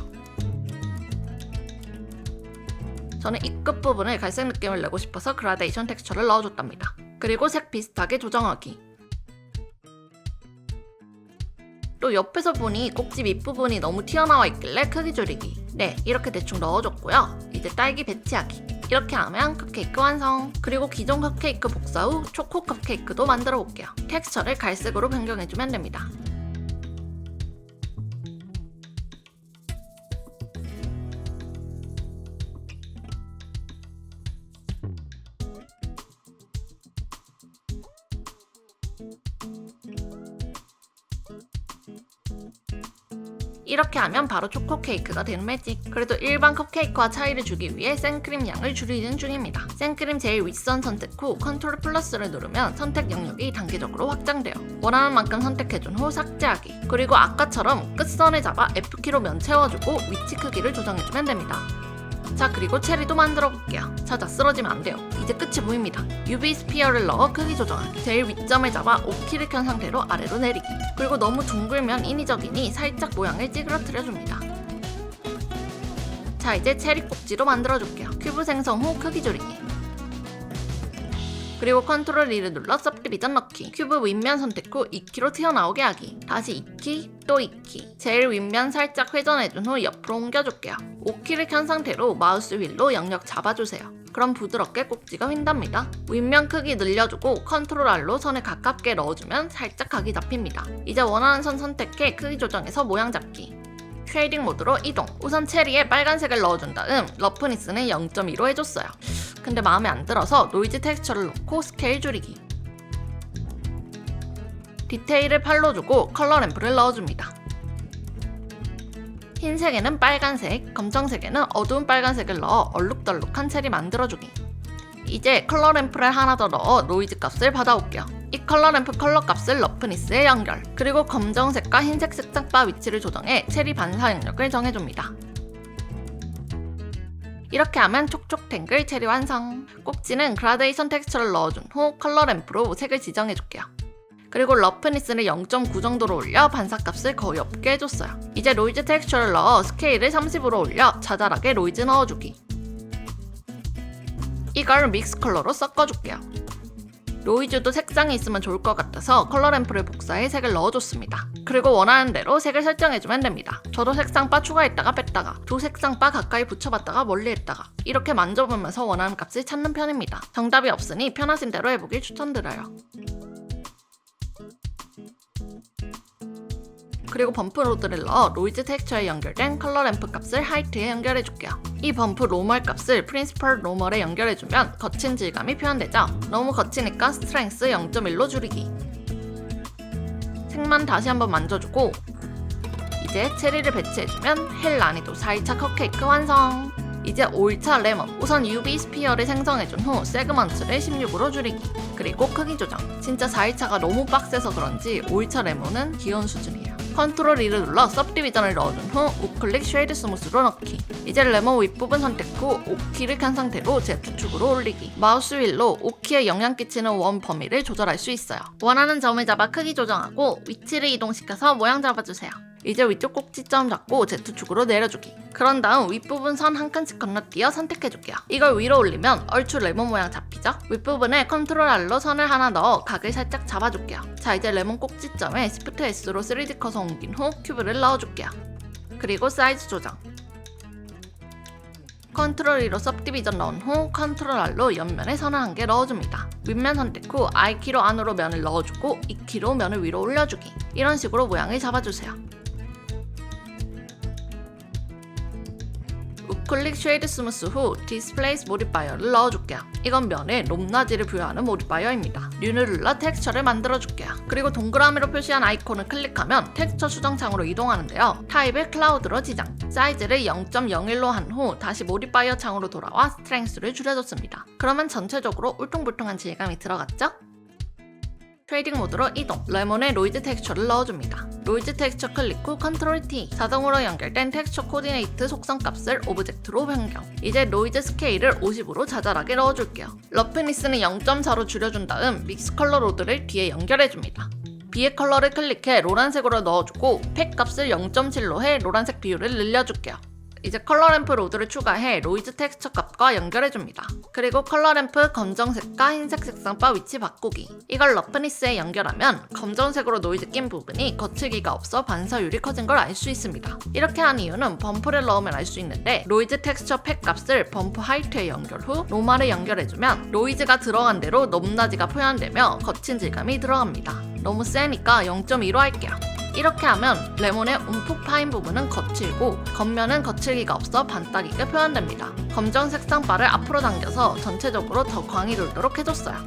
Speaker 1: 저는 이 끝부분을 갈색 느낌을 내고 싶어서 그라데이션 텍스처를 넣어줬답니다. 그리고 색 비슷하게 조정하기. 또 옆에서 보니 꼭지 밑부분이 너무 튀어나와 있길래 크기 줄이기. 네, 이렇게 대충 넣어줬고요. 이제 딸기 배치하기. 이렇게 하면 컵케이크 완성! 그리고 기존 컵케이크 복사 후 초코 컵케이크도 만들어 볼게요. 텍스처를 갈색으로 변경해주면 됩니다. 이렇게 하면 바로 초코 케이크가 되는 매직. 그래도 일반 컵케이크와 차이를 주기 위해 생크림 양을 줄이는 중입니다. 생크림 제일 윗선 선택 후 컨트롤 플러스를 누르면 선택 영역이 단계적으로 확장돼요. 원하는 만큼 선택해준 후 삭제하기. 그리고 아까처럼 끝선을 잡아 F키로 면 채워주고 위치 크기를 조정해주면 됩니다. 자, 그리고 체리도 만들어 볼게요. 자자, 쓰러지면 안 돼요. 이제 끝이 보입니다. UV 스피어를 넣어 크기 조정하기. 제일 윗점을 잡아 5키를 켠 상태로 아래로 내리기. 그리고 너무 둥글면 인위적이니 살짝 모양을 찌그러뜨려줍니다. 자, 이제 체리 꼭지로 만들어 줄게요. 큐브 생성 후 크기 줄이기. 그리고 컨트롤 2를 눌러 सब디비전 넣기. 큐브 윗면 선택 후 2키로 튀어나오게 하기. 다시 2키, 또 2키. 제일 윗면 살짝 회전해준 후 옆으로 옮겨줄게요. 5키를 켠 상태로 마우스 휠로 영역 잡아주세요. 그럼 부드럽게 꼭지가 휜답니다. 윗면 크기 늘려주고 컨트롤 R로 선을 가깝게 넣어주면 살짝 각이 잡힙니다. 이제 원하는 선 선택해 크기 조정해서 모양 잡기. 쉐이딩 모드로 이동. 우선 체리에 빨간색을 넣어준 다음 러프니스는 0.2로 해줬어요. 근데 마음에 안 들어서 노이즈 텍스처를 넣고 스케일 줄이기. 디테일을 8로 주고 컬러 램프를 넣어줍니다. 흰색에는 빨간색, 검정색에는 어두운 빨간색을 넣어 얼룩덜룩한 체리 만들어주기. 이제 컬러 램프를 하나 더 넣어 노이즈 값을 받아올게요. 이 컬러 램프 컬러 값을 러프니스에 연결, 그리고 검정색과 흰색 색상바 위치를 조정해 체리 반사 영역을 정해줍니다. 이렇게 하면 촉촉 탱글 체리 완성! 꼭지는 그라데이션 텍스처를 넣어준 후 컬러 램프로 색을 지정해줄게요. 그리고 러프니스를 0.9 정도로 올려 반사값을 거의 없게 해줬어요. 이제 노이즈 텍스처를 넣어 스케일을 30으로 올려 자잘하게 노이즈 넣어주기. 이걸 믹스 컬러로 섞어줄게요. 노이즈도 색상이 있으면 좋을 것 같아서 컬러 램프를 복사해 색을 넣어줬습니다. 그리고 원하는 대로 색을 설정해주면 됩니다. 저도 색상바 추가했다가 뺐다가, 두 색상바 가까이 붙여봤다가 멀리했다가 이렇게 만져보면서 원하는 값을 찾는 편입니다. 정답이 없으니 편하신 대로 해보길 추천드려요. 그리고 범프 로드를 넣어 노이즈 텍스처에 연결된 컬러 램프 값을 하이트에 연결해줄게요. 이 범프 로멀 값을 프린시펄 로멀에 연결해주면 거친 질감이 표현되죠. 너무 거치니까 스트렝스 0.1로 줄이기. 색만 다시 한번 만져주고 이제 체리를 배치해주면 헬 난이도 4일차 컵케이크 완성! 이제 5일차 레몬. 우선 UV 스피어를 생성해준 후 세그먼트를 16으로 줄이기. 그리고 크기 조정. 진짜 4일차가 너무 빡세서 그런지 5일차 레몬은 귀여운 수준이에요. 컨트롤 2를 눌러 सब디비전을 넣어준 후 우클릭 쉐이드 스무스로 넣기. 이제 레몬 윗부분 선택 후 O키를 켠 상태로 Z축으로 올리기. 마우스 휠로 O키에 영향 끼치는 원 범위를 조절할 수 있어요. 원하는 점을 잡아 크기 조정하고 위치를 이동시켜서 모양 잡아주세요. 이제 위쪽 꼭지점 잡고 Z축으로 내려주기. 그런 다음 윗부분 선 한 칸씩 건너뛰어 선택해줄게요. 이걸 위로 올리면 얼추 레몬 모양 잡히죠? 윗부분에 컨트롤 R로 선을 하나 넣어 각을 살짝 잡아줄게요. 자, 이제 레몬 꼭지점에 Shift S로 3D 커서 옮긴 후 큐브를 넣어줄게요. 그리고 사이즈 조정. 컨트롤 2로 सब디비전 넣은 후 컨트롤 R로 옆면에 선을 한 개 넣어줍니다. 윗면 선택 후 I키로 안으로 면을 넣어주고 E키로 면을 위로 올려주기. 이런 식으로 모양을 잡아주세요. 우클릭 쉐이드 스무스 후 디스플레이스 모디파이어를 넣어줄게요. 이건 면에 높낮이를 부여하는 모디파이어입니다. 류를 눌러 텍스처를 만들어줄게요. 그리고 동그라미로 표시한 아이콘을 클릭하면 텍스처 수정창으로 이동하는데요. 타입을 클라우드로 지정, 사이즈를 0.01로 한 후 다시 모디파이어 창으로 돌아와 스트렝스를 줄여줬습니다. 그러면 전체적으로 울퉁불퉁한 질감이 들어갔죠? 쉐이딩 모드로 이동, 레몬에 노이즈 텍스처를 넣어줍니다. 노이즈 텍스처 클릭 후 컨트롤 T, 자동으로 연결된 텍스처 코디네이트 속성 값을 오브젝트로 변경. 이제 노이즈 스케일을 50으로 자잘하게 넣어줄게요. 러프니스는 0.4로 줄여준 다음 믹스 컬러 로드를 뒤에 연결해줍니다. B의 컬러를 클릭해 노란색으로 넣어주고 팩 값을 0.7로 해 노란색 비율을 늘려줄게요. 이제 컬러 램프 로드를 추가해 노이즈 텍스처 값과 연결해줍니다. 그리고 컬러 램프 검정색과 흰색 색상바 위치 바꾸기. 이걸 러프니스에 연결하면 검정색으로 노이즈 낀 부분이 거칠기가 없어 반사율이 커진 걸 알 수 있습니다. 이렇게 한 이유는 범프를 넣으면 알 수 있는데 노이즈 텍스처 팩 값을 범프 하이트에 연결 후 노멀에 연결해주면 노이즈가 들어간 대로 높낮이가 표현되며 거친 질감이 들어갑니다. 너무 세니까 0.2로 할게요. 이렇게 하면 레몬의 움푹 파인 부분은 거칠고 겉면은 거칠기가 없어 반딱이게 표현됩니다. 검정 색상바를 앞으로 당겨서 전체적으로 더 광이 돌도록 해줬어요.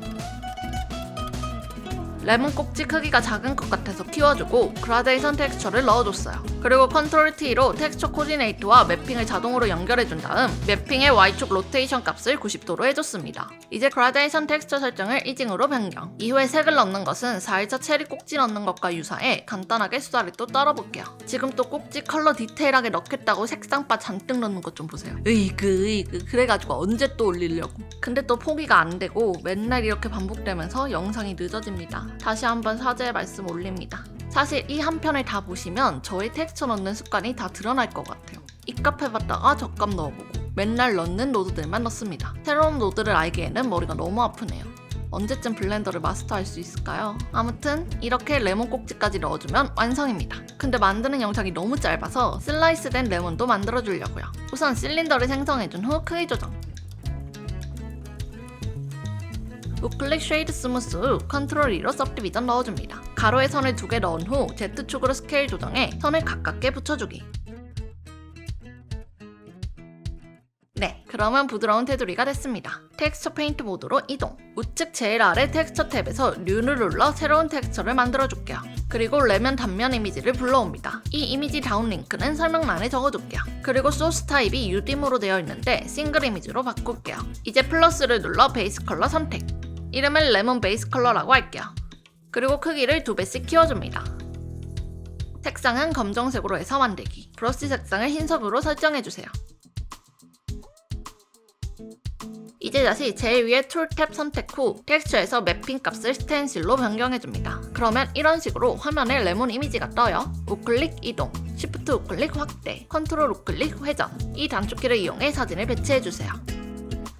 Speaker 1: 레몬 꼭지 크기가 작은 것 같아서 키워주고 그라데이션 텍스처를 넣어줬어요. 그리고 컨트롤 T로 텍스처 코디네이트와 매핑을 자동으로 연결해준 다음 매핑의 Y축 로테이션 값을 90도로 해줬습니다. 이제 그라데이션 텍스처 설정을 이징으로 변경. 이후에 색을 넣는 것은 4일차 체리 꼭지 넣는 것과 유사해 간단하게 수다리 또 떨어볼게요. 지금 또 꼭지 컬러 디테일하게 넣겠다고 색상바 잔뜩 넣는 것 좀 보세요. 으이그 그래가지고 언제 또 올리려고. 근데 또 포기가 안 되고 맨날 이렇게 반복되면서 영상이 늦어집니다. 다시 한번 사죄의 말씀 올립니다. 사실 이 한 편을 다 보시면 저의 텍스처 넣는 습관이 다 드러날 것 같아요. 입값 해봤다가 적값 넣어보고 맨날 넣는 노드들만 넣습니다. 새로운 노드를 알기에는 머리가 너무 아프네요. 언제쯤 블렌더를 마스터할 수 있을까요? 아무튼 이렇게 레몬 꼭지까지 넣어주면 완성입니다. 근데 만드는 영상이 너무 짧아서 슬라이스된 레몬도 만들어주려고요. 우선 실린더를 생성해준 후 크기 조정. 우클릭 쉐이드 스무스 후 컨트롤 2로 सब디비전 넣어줍니다. 가로에 선을 2개 넣은 후 Z축으로 스케일 조정해 선을 가깝게 붙여주기. 네, 그러면 부드러운 테두리가 됐습니다. 텍스처 페인트 모드로 이동. 우측 제일 아래 텍스처 탭에서 류를 눌러 새로운 텍스처를 만들어줄게요. 그리고 레몬 단면 이미지를 불러옵니다. 이 이미지 다운 링크는 설명란에 적어둘게요. 그리고 소스 타입이 UDIM으로 되어 있는데 싱글 이미지로 바꿀게요. 이제 플러스를 눌러 베이스 컬러 선택. 이름을 레몬 베이스 컬러라고 할게요. 그리고 크기를 2배씩 키워줍니다. 색상은 검정색으로 해서 만들기. 브러쉬 색상을 흰색으로 설정해주세요. 이제 다시 제일 위에 툴탭 선택 후 텍스처에서 매핑 값을 스텐실로 변경해줍니다. 그러면 이런 식으로 화면에 레몬 이미지가 떠요. 우클릭 이동, 쉬프트 우클릭 확대, 컨트롤 우클릭 회전. 이 단축키를 이용해 사진을 배치해주세요.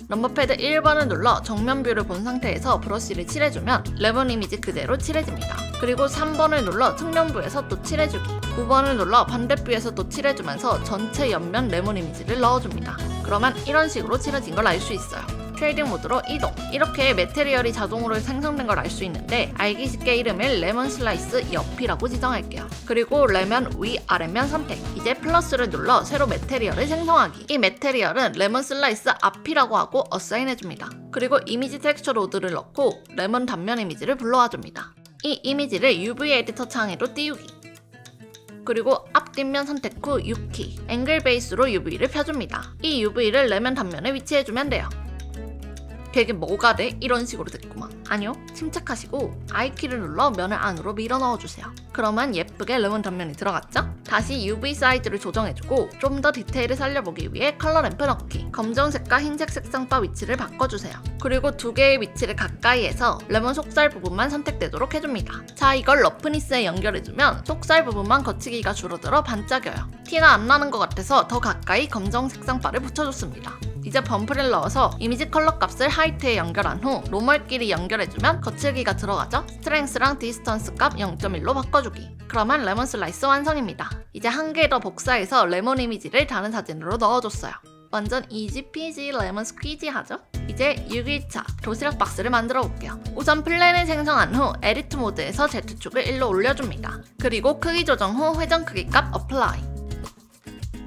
Speaker 1: 넘버패드 1번을 눌러 정면 뷰를 본 상태에서 브러쉬를 칠해주면 레몬 이미지 그대로 칠해집니다. 그리고 3번을 눌러 측면부에서 또 칠해주기, 9번을 눌러 반대뷰에서 또 칠해주면서 전체 옆면 레몬 이미지를 넣어줍니다. 그러면 이런 식으로 칠해진 걸 알 수 있어요. 쉐이딩 모드로 이동. 이렇게 매테리얼이 자동으로 생성된 걸 알 수 있는데 알기 쉽게 이름을 레몬 슬라이스 옆이라고 지정할게요. 그리고 레몬 위 아래면 선택. 이제 플러스를 눌러 새로 매테리얼을 생성하기. 이 매테리얼은 레몬 슬라이스 앞이라고 하고 어사인해줍니다. 그리고 이미지 텍스처 로드를 넣고 레몬 단면 이미지를 불러와줍니다. 이 이미지를 UV 에디터 창에도 띄우기. 그리고 앞 뒷면 선택 후 U키, 앵글 베이스로 UV를 펴줍니다. 이 UV를 레몬 단면에 위치해주면 돼요. 되게 뭐가 돼? 이런 식으로 됐구만. 아니요, 침착하시고 I키를 눌러 면을 안으로 밀어 넣어주세요. 그러면 예쁘게 레몬 단면이 들어갔죠? 다시 UV 사이즈를 조정해주고 좀 더 디테일을 살려보기 위해 컬러 램프 넣기. 검정색과 흰색 색상바 위치를 바꿔주세요. 그리고 두 개의 위치를 가까이 해서 레몬 속살 부분만 선택되도록 해줍니다. 자, 이걸 러프니스에 연결해주면 속살 부분만 거치기가 줄어들어 반짝여요. 티가 안 나는 것 같아서 더 가까이 검정 색상바를 붙여줬습니다. 이제 범프를 넣어서 이미지 컬러 값을 하이트에 연결한 후 노멀끼리 연결해주면 거칠기가 들어가죠? 스트렝스랑 디스턴스 값 0.1로 바꿔주기. 그러면 레몬 슬라이스 완성입니다. 이제 한 개 더 복사해서 레몬 이미지를 다른 사진으로 넣어줬어요. 완전 이지피지 레몬 스퀴지 하죠? 이제 6일차 도시락 박스를 만들어 볼게요. 우선 플랜을 생성한 후 에디트 모드에서 Z축을 1로 올려줍니다. 그리고 크기 조정 후 회전 크기 값 어플라이.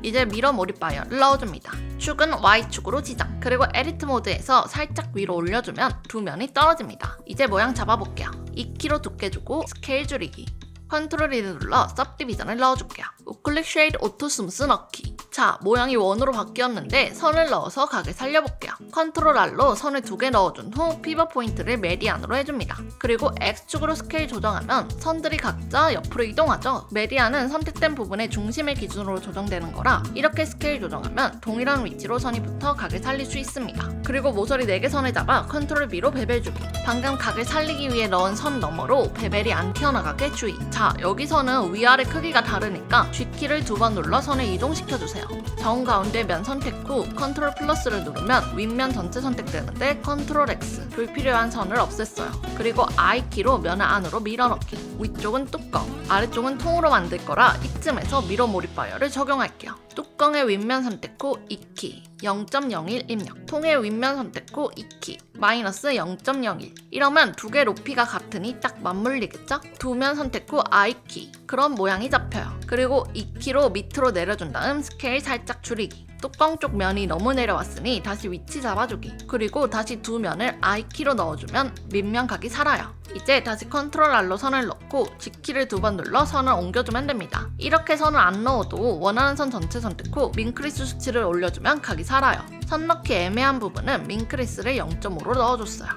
Speaker 1: 이제 미러 몰입 바이어를 넣어줍니다. 축은 Y축으로 지정. 그리고 에디트 모드에서 살짝 위로 올려주면 두 면이 떨어집니다. 이제 모양 잡아볼게요. 2kg 두께 주고 스케일 줄이기. 컨트롤 2를 눌러 सब디비전을 넣어줄게요. 우클릭 쉐이드 오토 스무스 넣기. 자, 모양이 원으로 바뀌었는데 선을 넣어서 각을 살려볼게요. 컨트롤 R로 선을 2개 넣어준 후 피벗 포인트를 메디안으로 해줍니다. 그리고 X축으로 스케일 조정하면 선들이 각자 옆으로 이동하죠. 메디안은 선택된 부분의 중심을 기준으로 조정되는 거라 이렇게 스케일 조정하면 동일한 위치로 선이 붙어 각을 살릴 수 있습니다. 그리고 모서리 4개 선을 잡아 컨트롤 B로 베벨 주기. 방금 각을 살리기 위해 넣은 선 너머로 베벨이 안 튀어나가게 주의. 자, 여기서는 위아래 크기가 다르니까 G키를 2번 눌러 선을 이동시켜주세요. 정 가운데 면 선택 후 컨트롤 플러스를 누르면 윗면 전체 선택되는데 컨트롤 X, 불필요한 선을 없앴어요. 그리고 I키로 면을 안으로 밀어넣기. 위쪽은 뚜껑, 아래쪽은 통으로 만들 거라 이쯤에서 미러 몰입 바이어를 적용할게요. 뚜껑의 윗면 선택 후 2키, 0.01 입력. 통의 윗면 선택 후 2키, 마이너스 0.01. 이러면 두 개 높이가 같으니 딱 맞물리겠죠? 두 면 선택 후 I키. 그럼 모양이 잡혀요. 그리고 2키로 밑으로 내려준 다음 스케일 살짝 줄이기. 뚜껑 쪽 면이 너무 내려왔으니 다시 위치 잡아주기. 그리고 다시 두 면을 I키로 넣어주면 밑면 각이 살아요. 이제 다시 컨트롤 R로 선을 넣고 G키를 2번 눌러 선을 옮겨주면 됩니다. 이렇게 선을 안 넣어도 원하는 선 전체 선택 후 민크리스 수치를 올려주면 각이 살아요. 선 넣기 애매한 부분은 민크리스를 0.5로 넣어줬어요.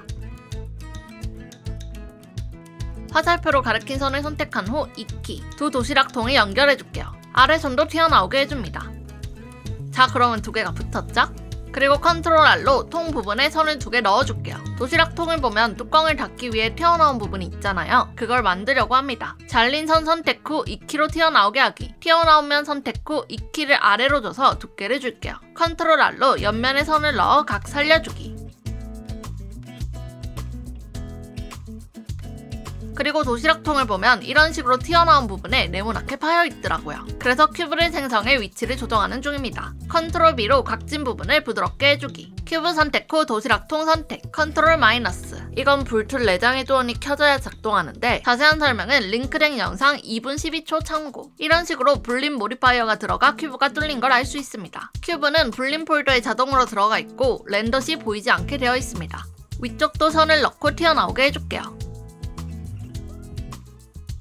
Speaker 1: 화살표로 가리킨 선을 선택한 후 2키, 두 도시락통을 연결해줄게요. 아래 선도 튀어나오게 해줍니다. 자, 그러면 두 개가 붙었죠? 그리고 컨트롤 R로 통 부분에 선을 2개 넣어줄게요. 도시락통을 보면 뚜껑을 닫기 위해 튀어나온 부분이 있잖아요. 그걸 만들려고 합니다. 잘린 선 선택 후 2키로 튀어나오게 하기. 튀어나온 면 선택 후 2키를 아래로 줘서 두께를 줄게요. 컨트롤 R로 옆면에 선을 넣어 각 살려주기. 그리고 도시락통을 보면 이런 식으로 튀어나온 부분에 네모나게 파여있더라고요. 그래서 큐브를 생성해 위치를 조정하는 중입니다. 컨트롤 B로 각진 부분을 부드럽게 해주기. 큐브 선택 후 도시락통 선택. 컨트롤 마이너스. 이건 불툴 내장의 조언이 켜져야 작동하는데 자세한 설명은 링크된 영상 2분 12초 참고. 이런 식으로 불림 모디파이어가 들어가 큐브가 뚫린 걸 알 수 있습니다. 큐브는 불림 폴더에 자동으로 들어가 있고 렌더 시 보이지 않게 되어 있습니다. 위쪽도 선을 넣고 튀어나오게 해줄게요.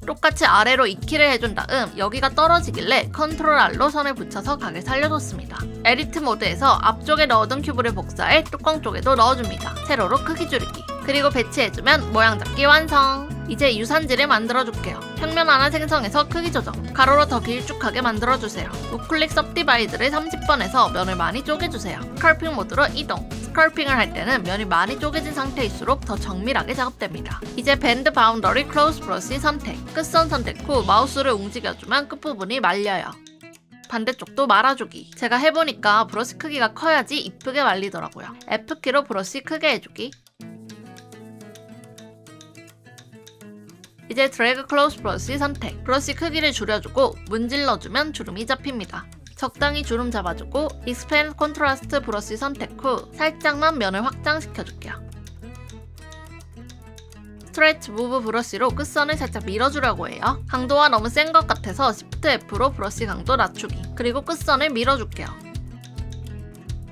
Speaker 1: 똑같이 아래로 2키를 해준 다음 여기가 떨어지길래 컨트롤 R로 선을 붙여서 각을 살려줬습니다. 에디트 모드에서 앞쪽에 넣어둔 큐브를 복사해 뚜껑 쪽에도 넣어줍니다. 세로로 크기 줄이기. 그리고 배치해주면 모양 잡기 완성! 이제 유산지를 만들어줄게요. 평면 하나 생성해서 크기 조정. 가로로 더 길쭉하게 만들어주세요. 우클릭 서브디바이드를 30번에서 면을 많이 쪼개주세요. 스컬핑 모드로 이동. 스컬핑을 할 때는 면이 많이 쪼개진 상태일수록 더 정밀하게 작업됩니다. 이제 밴드 바운더리 클로즈 브러쉬 선택. 끝선 선택 후 마우스를 움직여주면 끝부분이 말려요. 반대쪽도 말아주기. 제가 해보니까 브러쉬 크기가 커야지 이쁘게 말리더라고요. F키로 브러쉬 크게 해주기. 이제 드래그 클로즈 브러쉬 선택. 브러쉬 크기를 줄여주고 문질러주면 주름이 잡힙니다. 적당히 주름 잡아주고 익스펜드 콘트라스트 브러쉬 선택 후 살짝만 면을 확장시켜줄게요. 스트레치 무브 브러쉬로 끝선을 살짝 밀어주려고 해요. 강도가 너무 센 것 같아서 Shift F로 브러쉬 강도 낮추기. 그리고 끝선을 밀어줄게요.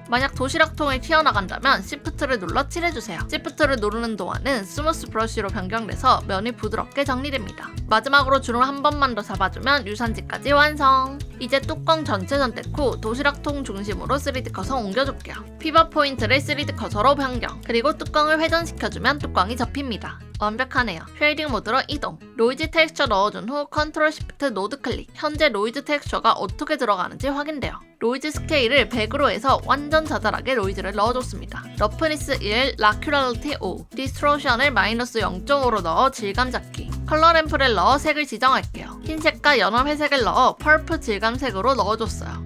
Speaker 1: 만약 도시락통을 튀어나간다면 Shift를 눌러 칠해주세요. Shift를 누르는 동안은 스무스 브러쉬로 변경돼서 면이 부드럽게 정리됩니다. 마지막으로 주름 한 번만 더 잡아주면 유산지까지 완성! 이제 뚜껑 전체 선택 후 도시락통 중심으로 3D 커서 옮겨줄게요. 피벗 포인트를 3D 커서로 변경. 그리고 뚜껑을 회전시켜주면 뚜껑이 접힙니다. 완벽하네요. 쉐이딩 모드로 이동. 노이즈 텍스처 넣어준 후 컨트롤 시프트 노드 클릭. 현재 노이즈 텍스처가 어떻게 들어가는지 확인돼요. 노이즈 스케일을 100으로 해서 완전 자잘하게 노이즈를 넣어줬습니다. 러프니스 1, 라큐랄리티 5, 디스트로션을 마이너스 0.5로 넣어 질감 잡기. 컬러 램프를 넣어 색을 지정할게요. 흰색과 연한 회색을 넣어 펄프 질감색으로 넣어줬어요.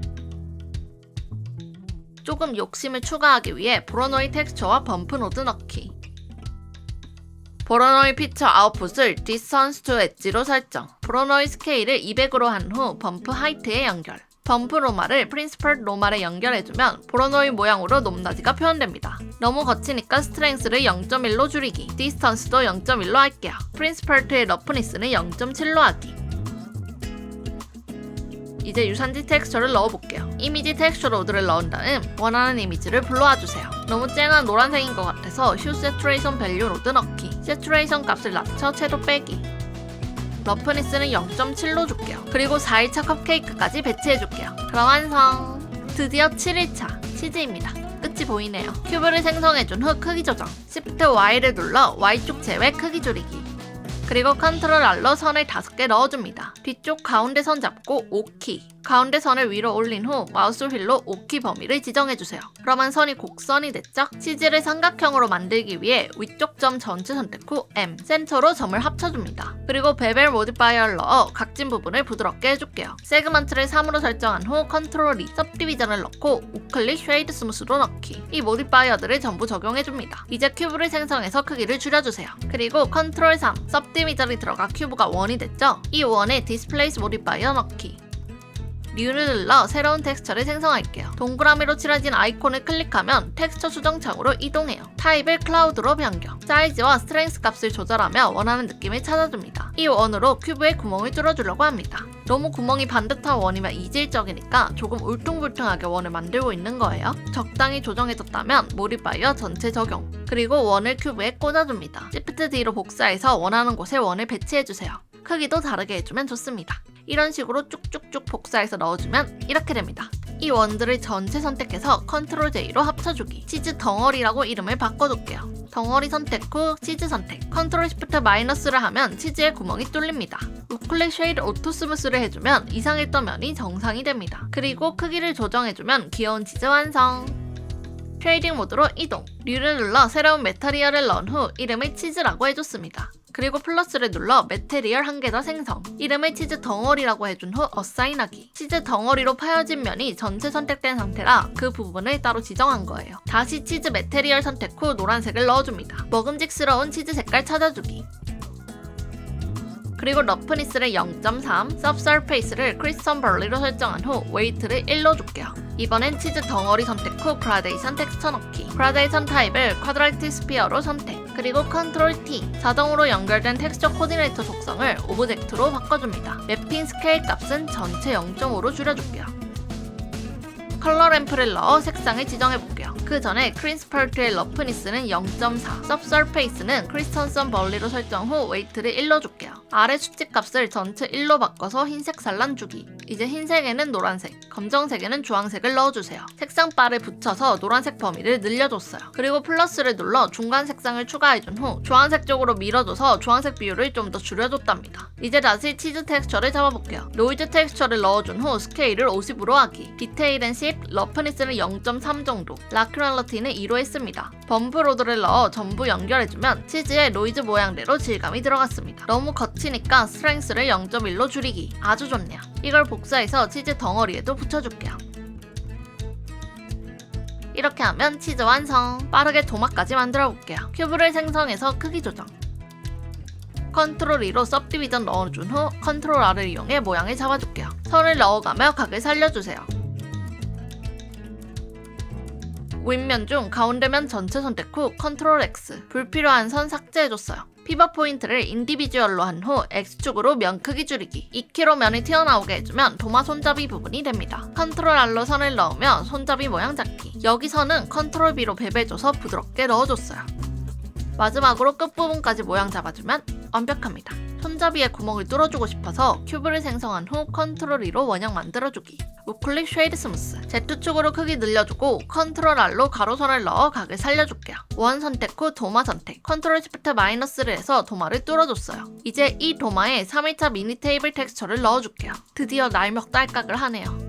Speaker 1: 조금 욕심을 추가하기 위해 보로노이 텍스처와 범프 노드 넣기. 보로노이 피처 아웃풋을 디스턴스 투 엣지로 설정. 보로노이 스케일을 200으로 한 후 범프 하이트에 연결. 범프 로마를 프린시플 로마에 연결해주면 보로노이 모양으로 높낮이가 표현됩니다. 너무 거치니까 스트렝스를 0.1로 줄이기. 디스턴스도 0.1로 할게요. 프린시플트의 러프니스는 0.7로 하기. 이제 유산지 텍스처를 넣어볼게요. 이미지 텍스처 로드를 넣은 다음 원하는 이미지를 불러와주세요. 너무 쨍한 노란색인 것 같아서 휴 세츄레이션 밸류 로드 넣기. 세츄레이션 값을 낮춰 채도 빼기. 러프니스는 0.7로 줄게요. 그리고 4일차 컵케이크까지 배치해줄게요. 그럼 완성! 드디어 7일차 치즈입니다. 끝이 보이네요. 큐브를 생성해준 후 크기 조정. Shift Y를 눌러 Y쪽 제외 크기 줄이기. 그리고 컨트롤 R로 선을 5개 넣어줍니다. 뒤쪽 가운데 선 잡고 O키. 가운데 선을 위로 올린 후 마우스 휠로 O키 범위를 지정해주세요. 그러면 선이 곡선이 됐죠? 치즈를 삼각형으로 만들기 위해 위쪽 점 전체 선택 후 M, 센터로 점을 합쳐줍니다. 그리고 베벨 모디파이어를 넣어 각진 부분을 부드럽게 해줄게요. 세그먼트를 3으로 설정한 후 컨트롤 E, सब디비전을 넣고 우클릭 쉐이드 스무스로 넣기. 이 모디파이어들을 전부 적용해줍니다. 이제 큐브를 생성해서 크기를 줄여주세요. 그리고 컨트롤 3, सब디비전이 들어가 큐브가 원이 됐죠? 이 원에 디스플레이스 모디파이어 넣기. 뉴를 눌러 새로운 텍스처를 생성할게요. 동그라미로 칠해진 아이콘을 클릭하면 텍스처 수정창으로 이동해요. 타입을 클라우드로 변경. 사이즈와 스트렝스 값을 조절하며 원하는 느낌을 찾아줍니다. 이 원으로 큐브의 구멍을 뚫어주려고 합니다. 너무 구멍이 반듯한 원이면 이질적이니까 조금 울퉁불퉁하게 원을 만들고 있는 거예요. 적당히 조정해줬다면 모디파이어 전체 적용. 그리고 원을 큐브에 꽂아줍니다. Shift D로 복사해서 원하는 곳에 원을 배치해주세요. 크기도 다르게 해주면 좋습니다. 이런 식으로 쭉쭉쭉 복사해서 넣어주면 이렇게 됩니다. 이 원들을 전체 선택해서 컨트롤 J로 합쳐주기. 치즈 덩어리라고 이름을 바꿔줄게요. 덩어리 선택 후 치즈 선택. 컨트롤 시프트 마이너스를 하면 치즈의 구멍이 뚫립니다. 우클릭 쉐이드 오토 스무스를 해주면 이상했던 면이 정상이 됩니다. 그리고 크기를 조정해주면 귀여운 치즈 완성! 쉐이딩 모드로 이동. 뉴를 눌러 새로운 메타리얼을 넣은 후 이름을 치즈라고 해줬습니다. 그리고 플러스를 눌러 메테리얼 한 개 더 생성. 이름을 치즈 덩어리라고 해준 후 어사인하기. 치즈 덩어리로 파여진 면이 전체 선택된 상태라 그 부분을 따로 지정한 거예요. 다시 치즈 메테리얼 선택 후 노란색을 넣어줍니다. 먹음직스러운 치즈 색깔 찾아주기. 그리고 러프니스를 0.3, 서브서페이스를 크리스천 벌리로 설정한 후 웨이트를 1로 줄게요. 이번엔 치즈 덩어리 선택 후 그라데이션 텍스처 넣기. 그라데이션 타입을 쿼드라틱 스피어로 선택. 그리고 컨트롤 T, 자동으로 연결된 텍스처 코디네이터 속성을 오브젝트로 바꿔줍니다. 맵핑 스케일 값은 전체 0.5로 줄여줄게요. 컬러 램프를 넣어 색상을 지정해볼게요. 그 전에 크린스펄트의 러프니스는 0.4, 서브서페이스는 크리스턴선 벌리로 설정 후 웨이트를 1로 줄게요. 아래 수치값을 전체 1로 바꿔서 흰색 산란 주기. 이제 흰색에는 노란색, 검정색에는 주황색을 넣어주세요. 색상 바를 붙여서 노란색 범위를 늘려줬어요. 그리고 플러스를 눌러 중간 색상을 추가해준 후 주황색 쪽으로 밀어줘서 주황색 비율을 좀 더 줄여줬답니다. 이제 다시 치즈 텍스처를 잡아볼게요. 노이즈 텍스처를 넣어준 후 스케일을 50으로 하기. 디테일은 10, 러프니스는 0.3 정도, 라큐랄러티는 2로 했습니다. 범프 로드를 넣어 전부 연결해주면 치즈의 노이즈 모양대로 질감이 들어갔습니다. 너무 거치니까 스트렝스를 0.1로 줄이기. 아주 좋네요. 이걸 복사해서 치즈 덩어리에도 붙여줄게요. 이렇게 하면 치즈 완성! 빠르게 도마까지 만들어 볼게요. 큐브를 생성해서 크기 조정. 컨트롤 2로 सब디비전 넣어준 후 컨트롤 R을 이용해 모양을 잡아줄게요. 선을 넣어가며 각을 살려주세요. 윗면 중 가운데면 전체 선택 후 컨트롤 X. 불필요한 선 삭제해줬어요. 피벗 포인트를 인디비주얼로 한 후 X축으로 면 크기 줄이기. 2kg 면이 튀어나오게 해주면 도마 손잡이 부분이 됩니다. 컨트롤 R로 선을 넣으며 손잡이 모양 잡기. 여기 선은 컨트롤 B로 배배줘서 부드럽게 넣어줬어요. 마지막으로 끝부분까지 모양 잡아주면 완벽합니다. 손잡이에 구멍을 뚫어주고 싶어서 큐브를 생성한 후 컨트롤 2로 원형 만들어주기. 우클릭 쉐이드 스무스. Z축으로 크기 늘려주고 컨트롤 R로 가로선을 넣어 각을 살려줄게요. 원 선택 후 도마 선택. 컨트롤 시프트 마이너스를 해서 도마를 뚫어줬어요. 이제 이 도마에 3일차 미니 테이블 텍스처를 넣어줄게요. 드디어 날먹달각을 하네요.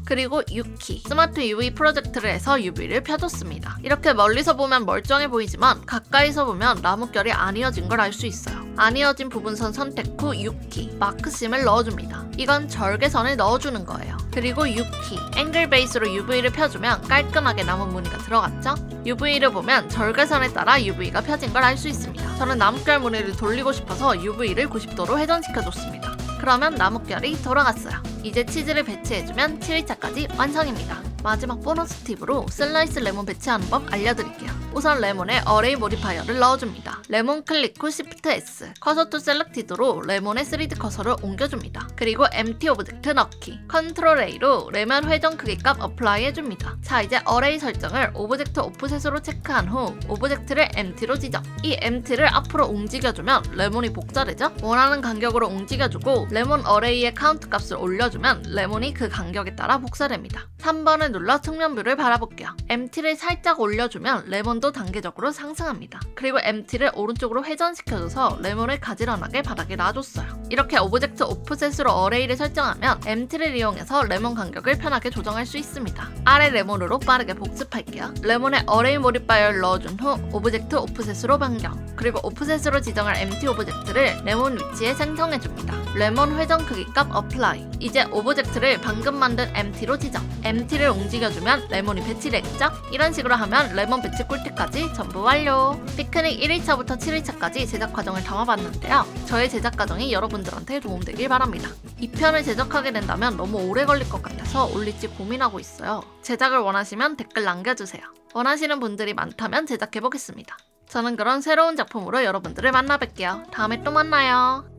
Speaker 1: 그리고 U키, 스마트 UV 프로젝트를 해서 UV를 펴줬습니다. 이렇게 멀리서 보면 멀쩡해 보이지만 가까이서 보면 나뭇결이 안 이어진 걸 알 수 있어요. 안 이어진 부분선 선택 후 U키, 마크심을 넣어줍니다. 이건 절개선을 넣어주는 거예요. 그리고 U키, 앵글 베이스로 UV를 펴주면 깔끔하게 남은 무늬가 들어갔죠? UV를 보면 절개선에 따라 UV가 펴진 걸 알 수 있습니다. 저는 나뭇결 무늬를 돌리고 싶어서 UV를 90도로 회전시켜줬습니다. 그러면 나뭇결이 돌아갔어요. 이제 치즈를 배치해주면 7일차까지 완성입니다. 마지막 보너스 팁으로 슬라이스 레몬 배치하는 법 알려드릴게요. 우선 레몬에 어레이 모디파이어를 넣어줍니다. 레몬 클릭 후 Shift S, 커서 투 셀렉티드로 레몬의 3D 커서를 옮겨줍니다. 그리고 MT 오브젝트 넣기, 컨트롤 A로 레몬 회전 크기 값 어플라이 해줍니다. 자, 이제 어레이 설정을 오브젝트 오프셋으로 체크한 후 오브젝트를 MT로 지정. 이 MT를 앞으로 움직여주면 레몬이 복사되죠? 원하는 간격으로 움직여주고 레몬 어레이의 카운트 값을 올려주면 레몬이 그 간격에 따라 복사됩니다. 3번을 눌러 측면뷰를 바라볼게요. MT를 살짝 올려주면 레몬도 단계적으로 상승합니다. 그리고 MT를 오른쪽으로 회전시켜줘서 레몬을 가지런하게 바닥에 놔줬어요. 이렇게 오브젝트 오프셋으로 어레이를 설정하면 MT를 이용해서 레몬 간격을 편하게 조정할 수 있습니다. 아래 레몬으로 빠르게 복습할게요. 레몬에 어레이 모디파이어를 넣어준 후 오브젝트 오프셋으로 변경. 그리고 오프셋으로 지정할 MT 오브젝트를 레몬 위치에 생성해줍니다. 레몬 회전 크기 값 어플라이. 이제 오브젝트를 방금 만든 MT로 지정. MT를 움직여주면 레몬이 배치되겠죠? 이런 식으로 하면 레몬 배치 꿀팁까지 전부 완료. 피크닉 1일차부터 7일차까지 제작 과정을 담아봤는데요. 저의 제작 과정이 여러분들한테 도움되길 바랍니다. 2편을 제작하게 된다면 너무 오래 걸릴 것 같아서 올릴지 고민하고 있어요. 제작을 원하시면 댓글 남겨주세요. 원하시는 분들이 많다면 제작해보겠습니다. 저는 그런 새로운 작품으로 여러분들을 만나 뵐게요. 다음에 또 만나요.